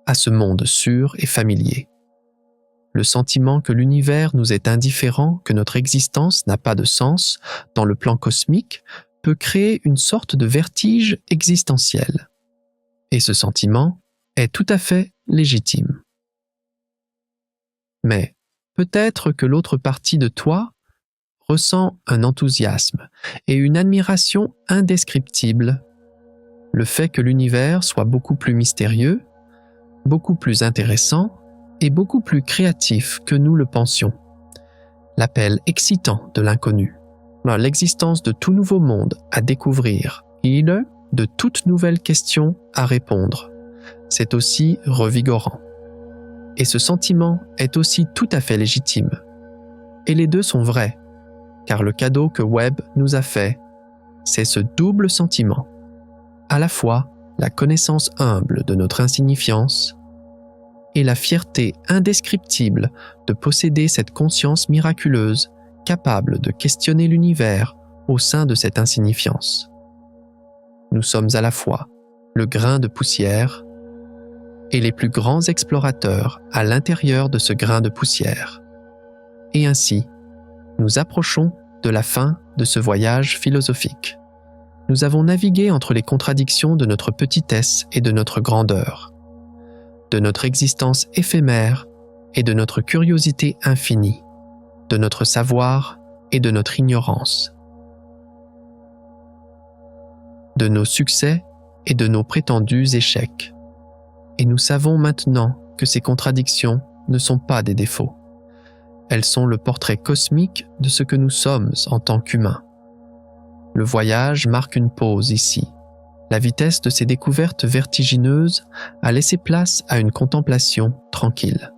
à ce monde sûr et familier. Le sentiment que l'univers nous est indifférent, que notre existence n'a pas de sens dans le plan cosmique, peut créer une sorte de vertige existentiel. Et ce sentiment est tout à fait légitime. Mais peut-être que l'autre partie de toi ressent un enthousiasme et une admiration indescriptibles. Le fait que l'univers soit beaucoup plus mystérieux, beaucoup plus intéressant et beaucoup plus créatif que nous le pensions. L'appel excitant de l'inconnu, l'existence de tout nouveau monde à découvrir et de toutes nouvelles questions à répondre. C'est aussi revigorant. Et ce sentiment est aussi tout à fait légitime. Et les deux sont vrais, car le cadeau que Webb nous a fait, c'est ce double sentiment. À la fois la connaissance humble de notre insignifiance et la fierté indescriptible de posséder cette conscience miraculeuse capable de questionner l'univers au sein de cette insignifiance. Nous sommes à la fois le grain de poussière et les plus grands explorateurs à l'intérieur de ce grain de poussière. Et ainsi, nous approchons de la fin de ce voyage philosophique. Nous avons navigué entre les contradictions de notre petitesse et de notre grandeur, de notre existence éphémère et de notre curiosité infinie, de notre savoir et de notre ignorance, de nos succès et de nos prétendus échecs. Et nous savons maintenant que ces contradictions ne sont pas des défauts. Elles sont le portrait cosmique de ce que nous sommes en tant qu'humains. Le voyage marque une pause ici. La vitesse de ces découvertes vertigineuses a laissé place à une contemplation tranquille.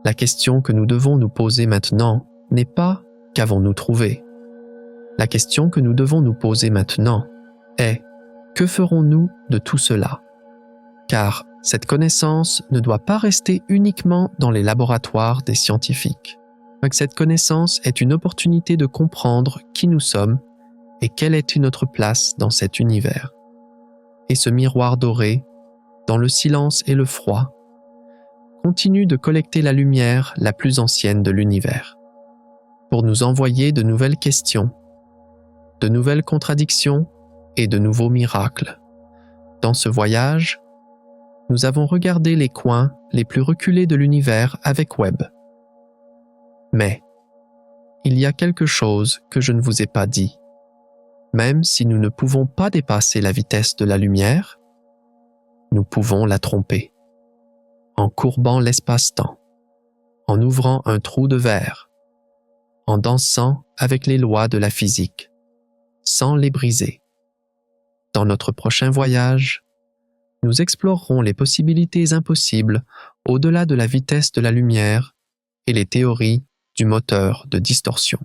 La question que nous devons nous poser maintenant n'est pas « qu'avons-nous trouvé ?» La question que nous devons nous poser maintenant est « que ferons-nous de tout cela ?» Car cette connaissance ne doit pas rester uniquement dans les laboratoires des scientifiques. Cette connaissance est une opportunité de comprendre qui nous sommes et quelle est notre place dans cet univers. Et ce miroir doré, dans le silence et le froid, continue de collecter la lumière la plus ancienne de l'univers, pour nous envoyer de nouvelles questions, de nouvelles contradictions et de nouveaux miracles. Dans ce voyage, nous avons regardé les coins les plus reculés de l'univers avec Webb. Mais il y a quelque chose que je ne vous ai pas dit. Même si nous ne pouvons pas dépasser la vitesse de la lumière, nous pouvons la tromper. En courbant l'espace-temps, en ouvrant un trou de verre, en dansant avec les lois de la physique, sans les briser. Dans notre prochain voyage, nous explorerons les possibilités impossibles au-delà de la vitesse de la lumière et les théories du moteur de distorsion.